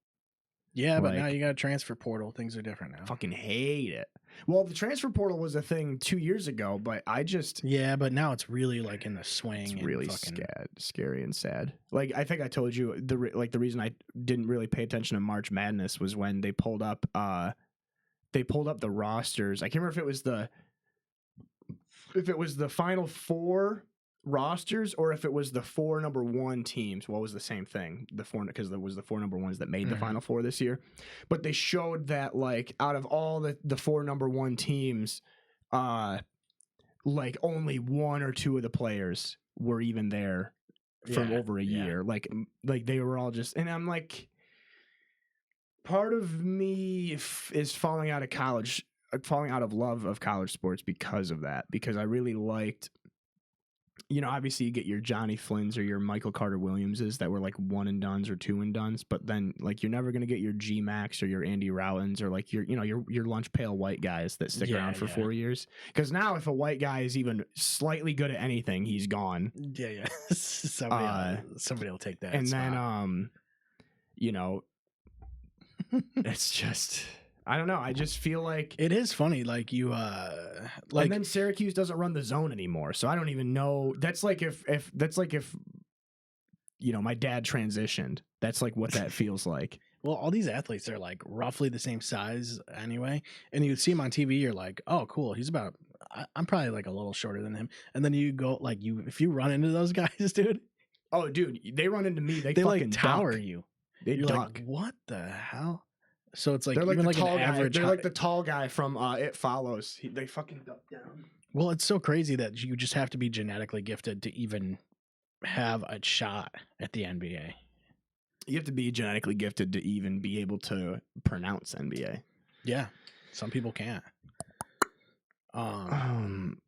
Yeah, but Like- now you got a transfer portal. Things are different now. Fucking hate it. Well, the transfer portal was a thing 2 years ago, but I just Yeah, but now it's really like in the swing. it's and really fucking, scary and sad. Like I think I told you the reason I didn't really pay attention to March Madness was when they pulled up the rosters. I can't remember if it was the Final Four rosters or if it was the 4 number 1 teams. Well, it was the same thing. Because there was the 4 number 1s that made the Mhm. Final Four this year. But they showed that like out of all the 4 number 1 teams, like only 1 or 2 of the players were even there from over a year. Like they were all just, and I'm like, part of me is falling out of love of college sports because of that. Because I really liked, obviously you get your Johnny Flynn's or your Michael Carter Williamses that were like 1 and dones or 2 and dones, but then like you're never gonna get your G Max or your Andy Rowlands or like your lunch pail white guys that stick around for 4 years. Because now if a white guy is even slightly good at anything, he's gone. Yeah. Somebody will take that. And spot. then it's just, I don't know. I just feel like It is funny, like you, and like then Syracuse doesn't run the zone anymore, so I don't even know. That's like if my dad transitioned. That's like what that feels like. well, all these athletes are like roughly the same size anyway, and you see him on TV, you're like, oh, cool. He's about. I'm probably like a little shorter than him, and then you go like if you run into those guys, dude. Oh, dude, they run into me. They They fucking like tower duck. you. They You're duck. like, what the hell? So it's like They're like even the like tall an guy. average. They're like the tall guy from It Follows. They fucking duck down. Well, it's so crazy that you just have to be genetically gifted to even have a shot at the NBA. You have to be genetically gifted to even be able to pronounce NBA. Yeah, some people can't.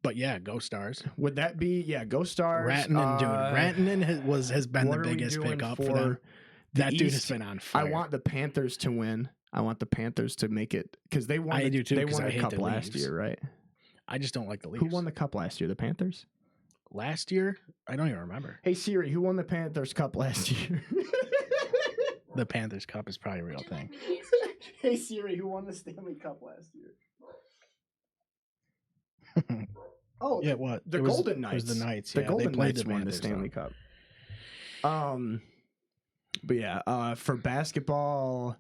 But yeah, Go Stars. Would that be Go Stars? Rantanen, dude. Rantanen has been the what are we biggest doing pickup for them. the That dude has East? been on fire. I want the Panthers to win. I want the Panthers to make it because they won. I do too, They 'cause won I the hate cup the last Leafs. year, right? I just don't like the Leafs. Who won the cup last year? The Panthers. last year? I don't even remember. Hey Siri, who won the Panthers Cup last year? The Panthers Cup is probably a real thing. Hey Siri, who won the Stanley Cup last year? Oh, Yeah, what? the It was- Golden Knights. It was the Knights. The Yeah, Golden they played Knights the won the Panthers, Stanley though. Cup. But yeah, for basketball,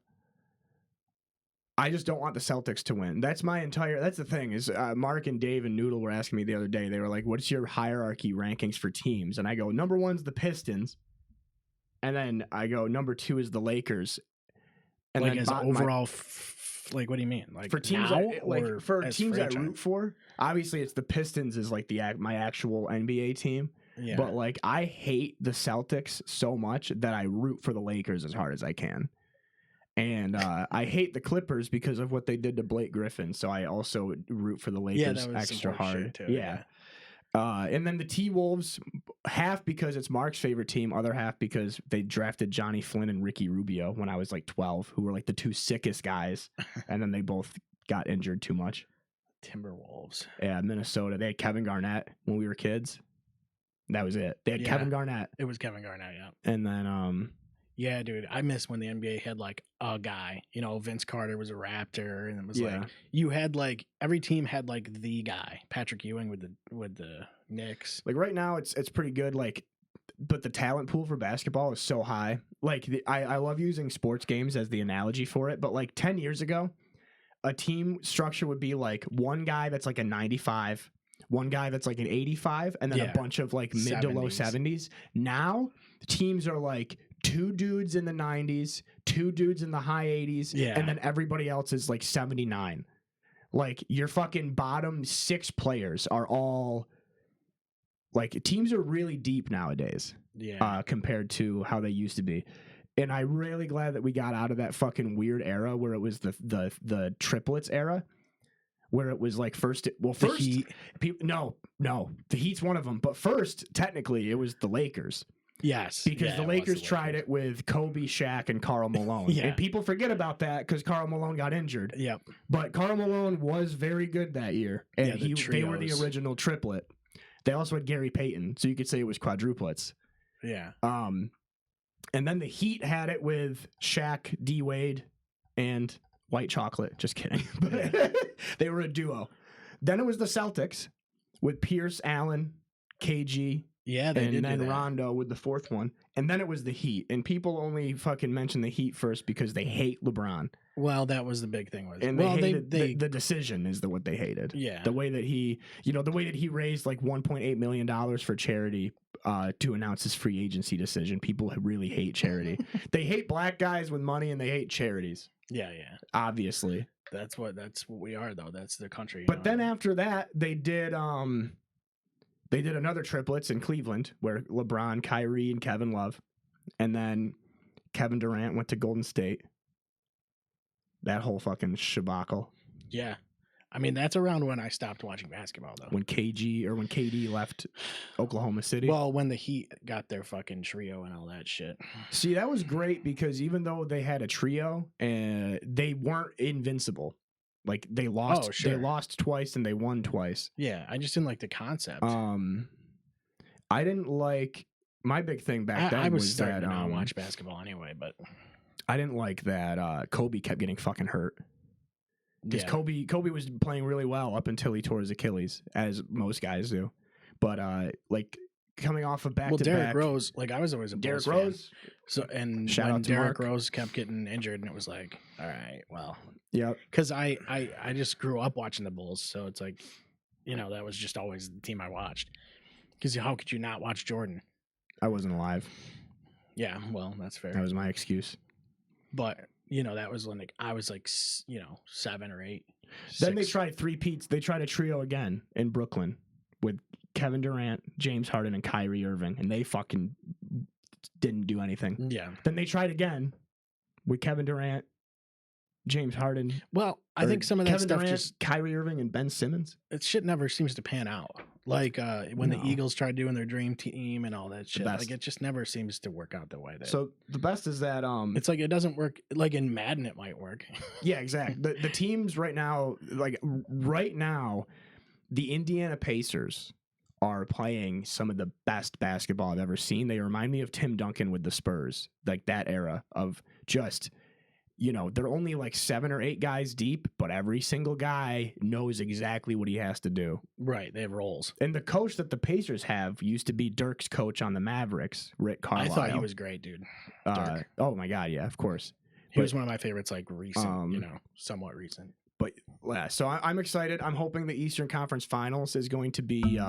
I just don't want the Celtics to win. That's the thing is Mark and Dave and Noodle were asking me the other day. They were like, what's your hierarchy rankings for teams? And I go, number 1's the Pistons. And then I go, number 2 is the Lakers. And like then as overall, like what do you mean? Like for teams, now, for as teams I franchise? root for, obviously it's the Pistons is like my actual NBA team. Yeah. But like, I hate the Celtics so much that I root for the Lakers as hard as I can. And I hate the Clippers because of what they did to Blake Griffin. So I also root for the Lakers that was extra some horse hard. shit too, Yeah. And then the T-Wolves, half because it's Mark's favorite team, other half because they drafted Johnny Flynn and Ricky Rubio when I was like 12, who were like the two sickest guys. And then they both got injured too much. Timberwolves. Yeah, Minnesota. They had Kevin Garnett when we were kids. That was it. They had Kevin Garnett. It was Kevin Garnett, yeah. And then yeah, dude, I miss when the NBA had like a guy. You know, Vince Carter was a Raptor, and it was like you had like every team had like the guy, Patrick Ewing with the Knicks. Like right now, it's pretty good. Like, but the talent pool for basketball is so high. Like I love using sports games as the analogy for it. But like 10 years ago, a team structure would be like one guy that's like a 95, one guy that's like an 85, and then a bunch of like mid to low 70s. Now teams are like 2 dudes in the 90s, 2 dudes in the high 80s, and then everybody else is like 79. Like your fucking bottom 6 players are all like, teams are really deep nowadays. Yeah. Compared to how they used to be. And I'm really glad that we got out of that fucking weird era where it was the triplets era. Where it was like first, the Heat. No, the Heat's one of them. But first, technically, it was the Lakers. Yes, because the Lakers tried it with Kobe, Shaq, and Karl Malone. And people forget about that because Karl Malone got injured. Yep. But Karl Malone was very good that year, and they were the original triplet. They also had Gary Payton, so you could say it was quadruplets. Yeah. And then the Heat had it with Shaq, D Wade, and White Chocolate. Just kidding. They were a duo. Then it was the Celtics with Pierce, Allen, KG. Yeah, they did. And then Rondo with the 4th one. And then it was the Heat. And people only fucking mention the Heat first because they hate LeBron. Well, that was the big thing. And they hated the decision is what they hated. Yeah. The way that he raised like $1.8 million for charity to announce his free agency decision. People really hate charity. They hate black guys with money and they hate charities. Yeah. Obviously. That's what we are, though. That's their country. But then after that, they did another triplets in Cleveland where LeBron, Kyrie, and Kevin Love. And then Kevin Durant went to Golden State. That whole fucking shabacle. Yeah. I mean, that's around when I stopped watching basketball, though. When KD left Oklahoma City. Well, when the Heat got their fucking trio and all that shit. See, that was great because even though they had a trio, they weren't invincible. Like they lost, They lost twice and they won twice. Yeah, I just didn't like the concept. I didn't like my big thing back then. I was starting to not watch basketball anyway, but I didn't like that Kobe kept getting fucking hurt. Because Kobe was playing really well up until he tore his Achilles, as most guys do. But like coming off of back to Derrick back, Rose, like I was always a Derrick Bulls fan. Rose. So and shout when out to Derrick Mark. Rose kept getting injured, and it was like, all right, well, yeah, because I just grew up watching the Bulls, so it's like, that was just always the team I watched. Because how could you not watch Jordan? I wasn't alive. Yeah, well, that's fair. That was my excuse. But that was when I was like 7 or 8. Then they tried 3-peats. They tried a trio again in Brooklyn with Kevin Durant, James Harden, and Kyrie Irving, and they fucking didn't do anything. Yeah. Then they tried again with Kevin Durant, James Harden. Well, I think some of that Kevin stuff Durant, just Kyrie Irving, and Ben Simmons. It shit never seems to pan out. Like when the Eagles tried doing their dream team and all that shit. Like it just never seems to work out the way that. So the best is that it's like it doesn't work. Like in Madden, it might work. Yeah, exactly. The teams right now, the Indiana Pacers are playing some of the best basketball I've ever seen. They remind me of Tim Duncan with the Spurs, like that era of just. They're only like 7 or 8 guys deep, but every single guy knows exactly what he has to do. Right. They have roles. And the coach that the Pacers have used to be Dirk's coach on the Mavericks, Rick Carlisle. I thought he was great, dude. Dirk. Oh, my God. Yeah, of course. He was one of my favorites, like recent, somewhat recent. But yeah, so I'm excited. I'm hoping the Eastern Conference Finals is going to be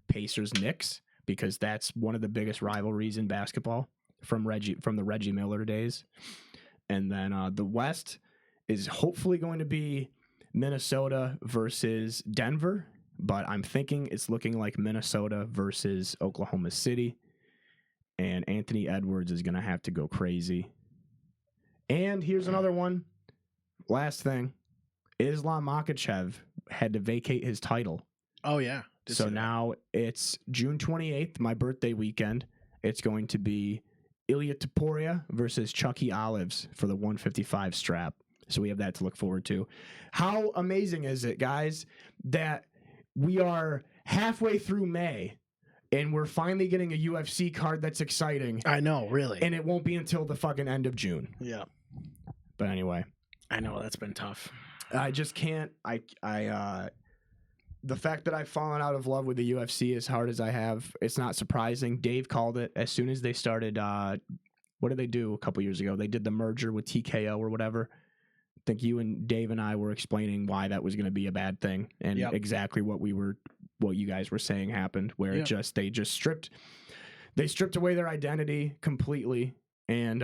Pacers-Knicks because that's one of the biggest rivalries in basketball from the Reggie Miller days. And then the West is hopefully going to be Minnesota versus Denver. but I'm thinking it's looking like Minnesota versus Oklahoma City, and Anthony Edwards is going to have to go crazy. And here's another one. Last thing, Islam Makhachev had to vacate his title. Oh, yeah. So now it's June 28th, my birthday weekend. It's going to be Ilya Topuria versus Chucky Olives for the 155 strap. So we have that to look forward to. How amazing is it, guys, that we are halfway through May and we're finally getting a UFC card that's exciting. I know, really. And it won't be until the fucking end of June. Yeah. But anyway. I know, that's been tough. I just can't. The fact that I've fallen out of love with the UFC as hard as I have, it's not surprising. Dave called it as soon as they started. What did they do a couple years ago? They did the merger with TKO or whatever. I think you and Dave and I were explaining why that was going to be a bad thing, and exactly what you guys were saying happened, where they stripped away their identity completely, and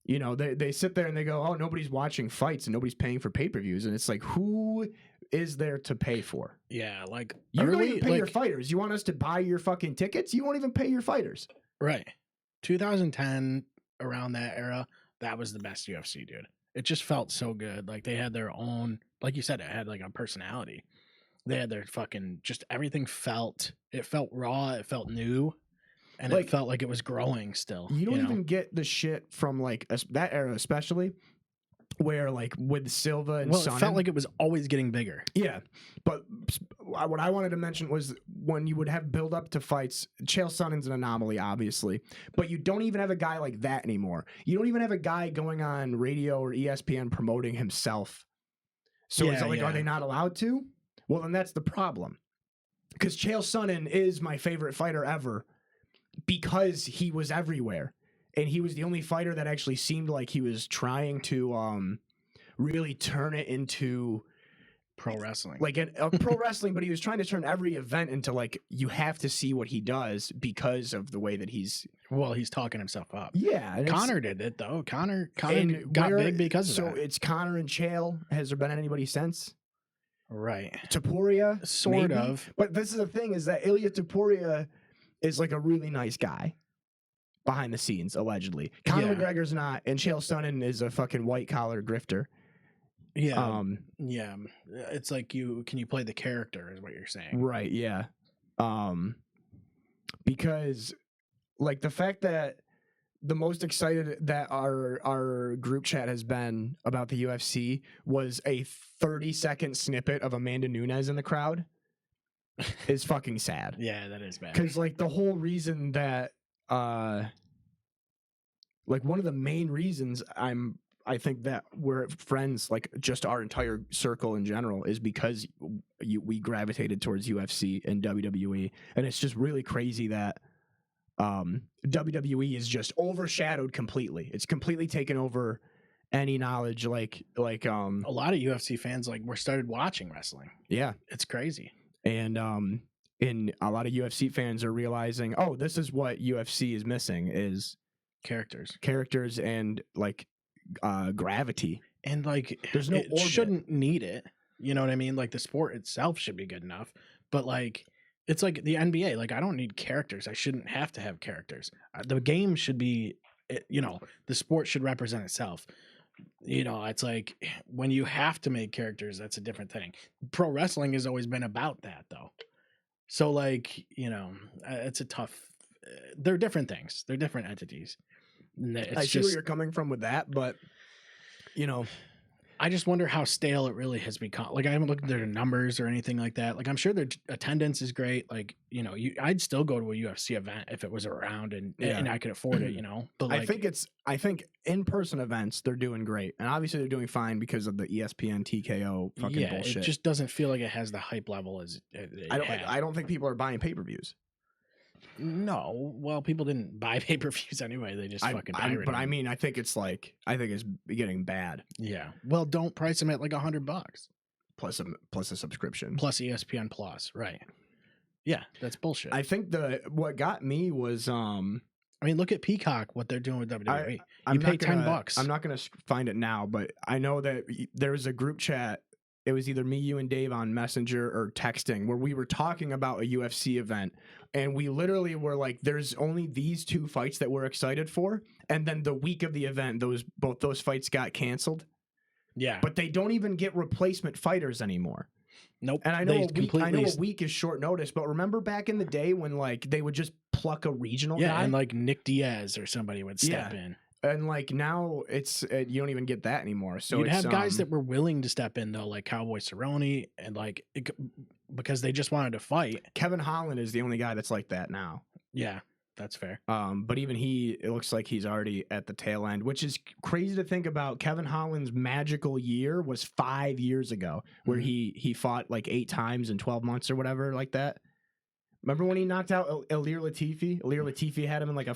they sit there and they go, oh, nobody's watching fights and nobody's paying for pay-per-views, and it's like, who is there to pay for? Yeah, like you don't even pay your fighters. You want us to buy your fucking tickets? You won't even pay your fighters. Right. 2010, around that era, that was the best UFC, dude. It just felt so good. Like they had their own, like you said, it had like a personality. They had their fucking, just everything felt raw, it felt new, and it felt like it was growing still. You don't even get the shit from like that era, especially where like with Silva and Sonnen. It felt like it was always getting bigger. Yeah, but what I wanted to mention was when you would have build up to fights. Chael Sonnen's an anomaly, obviously, but you don't even have a guy like that anymore. You don't even have a guy going on radio or ESPN promoting himself. So it's like, are they not allowed to? Well, then that's the problem. Because Chael Sonnen is my favorite fighter ever because he was everywhere. And he was the only fighter that actually seemed like he was trying to really turn it into pro wrestling. Like pro wrestling, but he was trying to turn every event into like, you have to see what he does because of the way that he's talking himself up. Yeah. Connor did it though. Connor got big because of that. So it's Connor and Chael. Has there been anybody since? Right. Topuria? Sort of. But this is the thing, is that Ilya Topuria is like a really nice guy. Behind the scenes, allegedly. Conor McGregor's not, and Chael Sonnen is a fucking white-collar grifter. Yeah. It's like can you play the character is what you're saying. Right, yeah. Because, like, the fact that the most excited that our group chat has been about the UFC was a 30-second snippet of Amanda Nunes in the crowd is fucking sad. Yeah, that is bad. Because, like, the whole reason that like one of the main reasons I think that we're friends, like just our entire circle in general, is because we gravitated towards UFC and WWE, and it's just really crazy that WWE is just overshadowed completely. It's completely taken over any knowledge. Like a lot of UFC fans we're started watching wrestling. Yeah, it's crazy. And a lot of UFC fans are realizing, oh, this is what UFC is missing is characters and like gravity. And like there's no it shouldn't need it. You know what I mean? Like the sport itself should be good enough, but like it's like the NBA. Like I don't need characters. I shouldn't have to have characters. The game should be, the sport should represent itself. It's like when you have to make characters, that's a different thing. Pro wrestling has always been about that though. So like, it's a tough, they're different things. They're different entities. I see where you're coming from with that, but I just wonder how stale it really has become. Like I haven't looked at their numbers or anything like that. Like I'm sure their attendance is great. Like, I'd still go to a UFC event if it was around and I could afford it, But like, I think in-person events, they're doing great. And obviously they're doing fine because of the ESPN TKO fucking bullshit. It just doesn't feel like it has the hype level as I don't think people are buying pay-per-views. No, well, people didn't buy pay-per-views anyway. They just fucking pirated But I mean, I think it's getting bad. Yeah. Well, don't price them at like $100 plus a subscription plus ESPN Plus, right? Yeah, that's bullshit. I think what got me was I mean, look at Peacock, what they're doing with WWE. You pay $10. I'm not gonna find it now, but I know that there's a group chat it was either me, you, and Dave on Messenger or texting where we were talking about a UFC event, and we literally were like, "There's only these 2 fights that we're excited for," and then the week of the event, both those fights got canceled. Yeah, But they don't even get replacement fighters anymore. nope. And I know they a week is short notice, but remember back in the day when like they would just pluck a regional guy, and like Nick Diaz or somebody would step in. And like now it's you don't even get that anymore. So you'd have guys that were willing to step in though, like Cowboy Cerrone, and like because they just wanted to fight. Kevin Holland is the only guy that's like that now. Yeah, that's fair. But even it looks like he's already at the tail end, which is crazy to think about. Kevin Holland's magical year was 5 years ago, where he fought like 8 times in 12 months or whatever like that. Remember when he knocked out Ilir Latifi? Ilir Latifi had him in like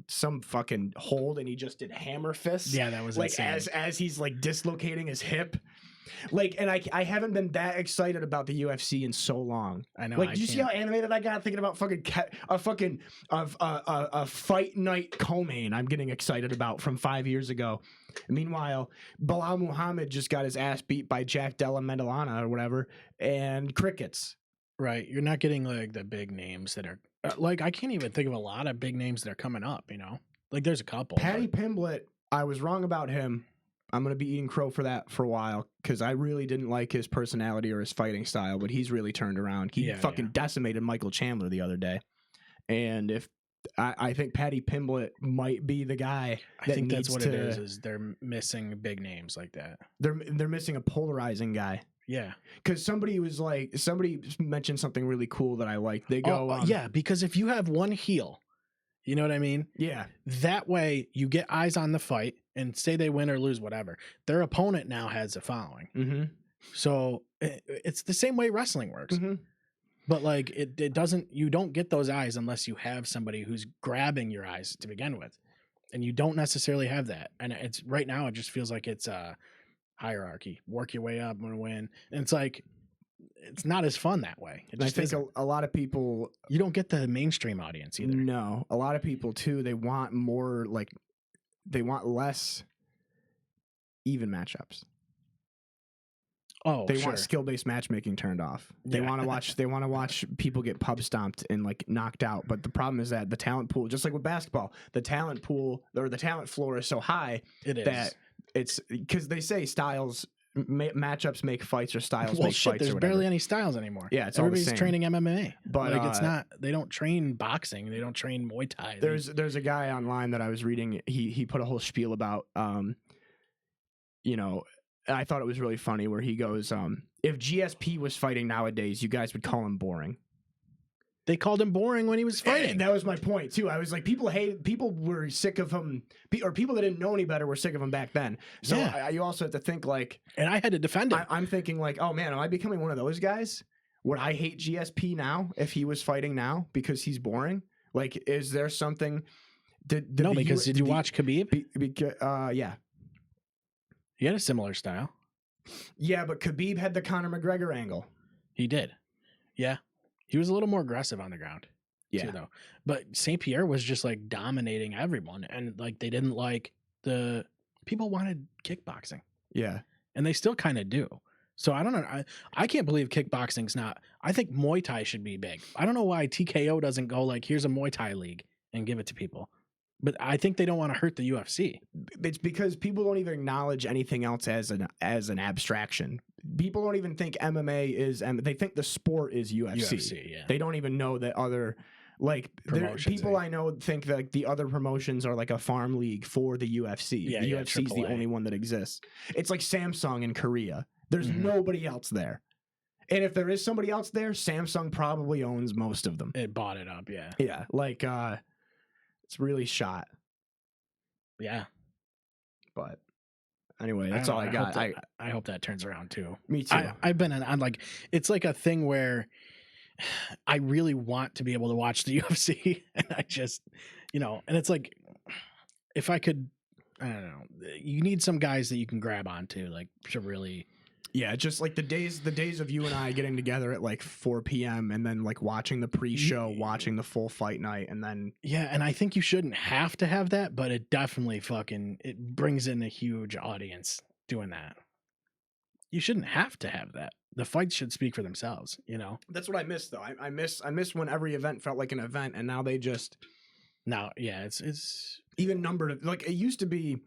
some fucking hold, and he just did hammer fists. Yeah, that was like insane. as he's like dislocating his hip. Like, and I haven't been that excited about the UFC in so long. I know. Like, did you see how animated I got thinking about a fight night co-main I'm getting excited about from 5 years ago? Meanwhile, Bilal Muhammad just got his ass beat by Jack Della Maddalena or whatever, and crickets. Right, you're not getting like the big names that are like I can't even think of a lot of big names that are coming up. You know, like there's a couple. Paddy Pimblett, I was wrong about him. I'm going to be eating crow for that for a while because I really didn't like his personality or his fighting style, but he's really turned around. He decimated Michael Chandler the other day. And if I think Paddy Pimblett might be the guy. I think that's what it is they're missing big names like that. They're missing a polarizing guy. Yeah. Because somebody mentioned something really cool that I liked. They go, yeah, because if you have one heel, you know what I mean? Yeah. That way you get eyes on the fight and say they win or lose, whatever. Their opponent now has a following. Mm-hmm. So it's the same way wrestling works. Mm-hmm. But like it doesn't, you don't get those eyes unless you have somebody who's grabbing your eyes to begin with. And you don't necessarily have that. And it's right now, it just feels like it's a hierarchy. Work your way up, I'm going to win. And it's like, it's not as fun that way. I think a lot of people, you don't get the mainstream audience either. No, a lot of people too, they want more like, they want less even matchups. Oh, they want skill-based matchmaking turned off. They want to watch. They want to watch people get pub stomped and like knocked out. But the problem is that the talent pool, just like with basketball, the talent pool or the talent floor is so high that it's because they say styles matchups make fights or styles make fights. There's barely any styles anymore. Yeah, it's everybody's training MMA, but like it's not. They don't train boxing. They don't train Muay Thai. There's a guy online that I was reading. He put a whole spiel about you know. I thought it was really funny where he goes, if GSP was fighting nowadays, you guys would call him boring. They called him boring when he was fighting. And that was my point too. I was like, people were sick of him, or people that didn't know any better were sick of him back then. So you also have to think like, and I had to defend him. I'm thinking like, oh man, am I becoming one of those guys? Would I hate GSP now if he was fighting now because he's boring? Like, is there something? Did you watch Khabib? Yeah. He had a similar style. Yeah, but Khabib had the Conor McGregor angle. He did. Yeah. He was a little more aggressive on the ground. Yeah. Too, though. But St. Pierre was just like dominating everyone. And like they didn't like people wanted kickboxing. Yeah. And they still kind of do. So I don't know. I can't believe kickboxing's not. I think Muay Thai should be big. I don't know why TKO doesn't go like, here's a Muay Thai league and give it to people. But I think they don't want to hurt the UFC. It's because people don't even acknowledge anything else as an abstraction. People don't even think MMA is. They think the sport is UFC. Yeah. They don't even know that other people I know think that the other promotions are like a farm league for the UFC. The UFC is the only one that exists. It's like Samsung in Korea. There's nobody else there. And if there is somebody else there, Samsung probably owns most of them. It bought it up, yeah. Yeah, like it's really shot. Yeah. But anyway, that's all I got. I hope that turns around too. Me too. I've been on like, it's like a thing where I really want to be able to watch the UFC and I just, and it's like, if I could, I don't know, you need some guys that you can grab onto, like to really. Yeah, just like the days of you and I getting together at like 4 p.m. and then like watching the pre-show, watching the full fight night, and then and I think you shouldn't have to have that, but it definitely it brings in a huge audience doing that. You shouldn't have to have that. The fights should speak for themselves, you know. That's what I miss though. I miss when every event felt like an event, and now they just Now, yeah, it's even numbered. Like it used to be,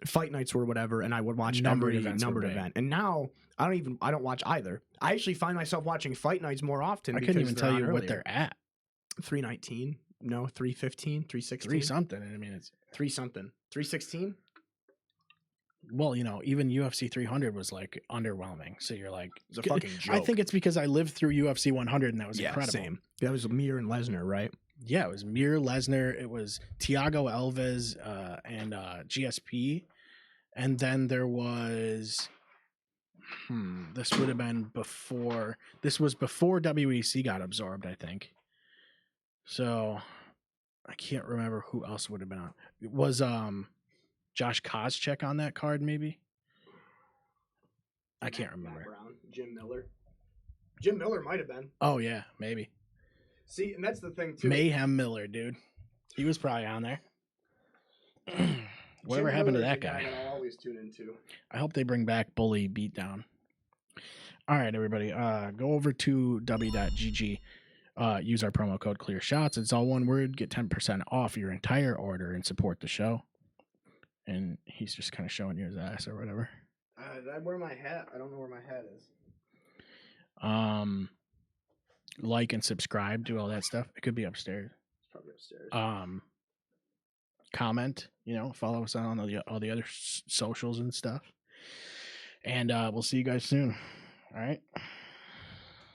fight nights or whatever, and I would watch Numbered every events were numbered big. event. And now I don't watch either. I actually find myself watching fight nights more often. I couldn't even tell you what they're at. 319, no, 315, 316, 3 something. I mean, it's 3 something, 316. well, you know, even UFC 300 was like underwhelming. So you're like, It's a fucking joke. I think it's because I lived through UFC 100 and that was yeah, incredible. same. That was Mir and Lesnar, right? Yeah, it was Mir, Lesnar, it was Thiago Alves, and GSP, and then there was, this would have been before. This was before WEC got absorbed, I think. So I can't remember who else would have been on. It was Josh Koscheck on that card, maybe. I can't remember. Matt Brown, Jim Miller. Jim Miller might have been. Oh yeah, maybe. See, and that's the thing too. Mayhem Miller, dude. He was probably on there. Whatever happened to that guy? I'll always tune into. I hope they bring back Bully Beatdown. All right, everybody. Go over to w.gg. Use our promo code ClearShots. It's all one word. Get 10% off your entire order and support the show. And he's just kind of showing you his ass or whatever. Did I wear my hat? I don't know where my hat is. Like and subscribe, do all that stuff. It could be upstairs. It's probably upstairs. Comment, you know, follow us on all the other socials and stuff. And we'll see you guys soon. All right.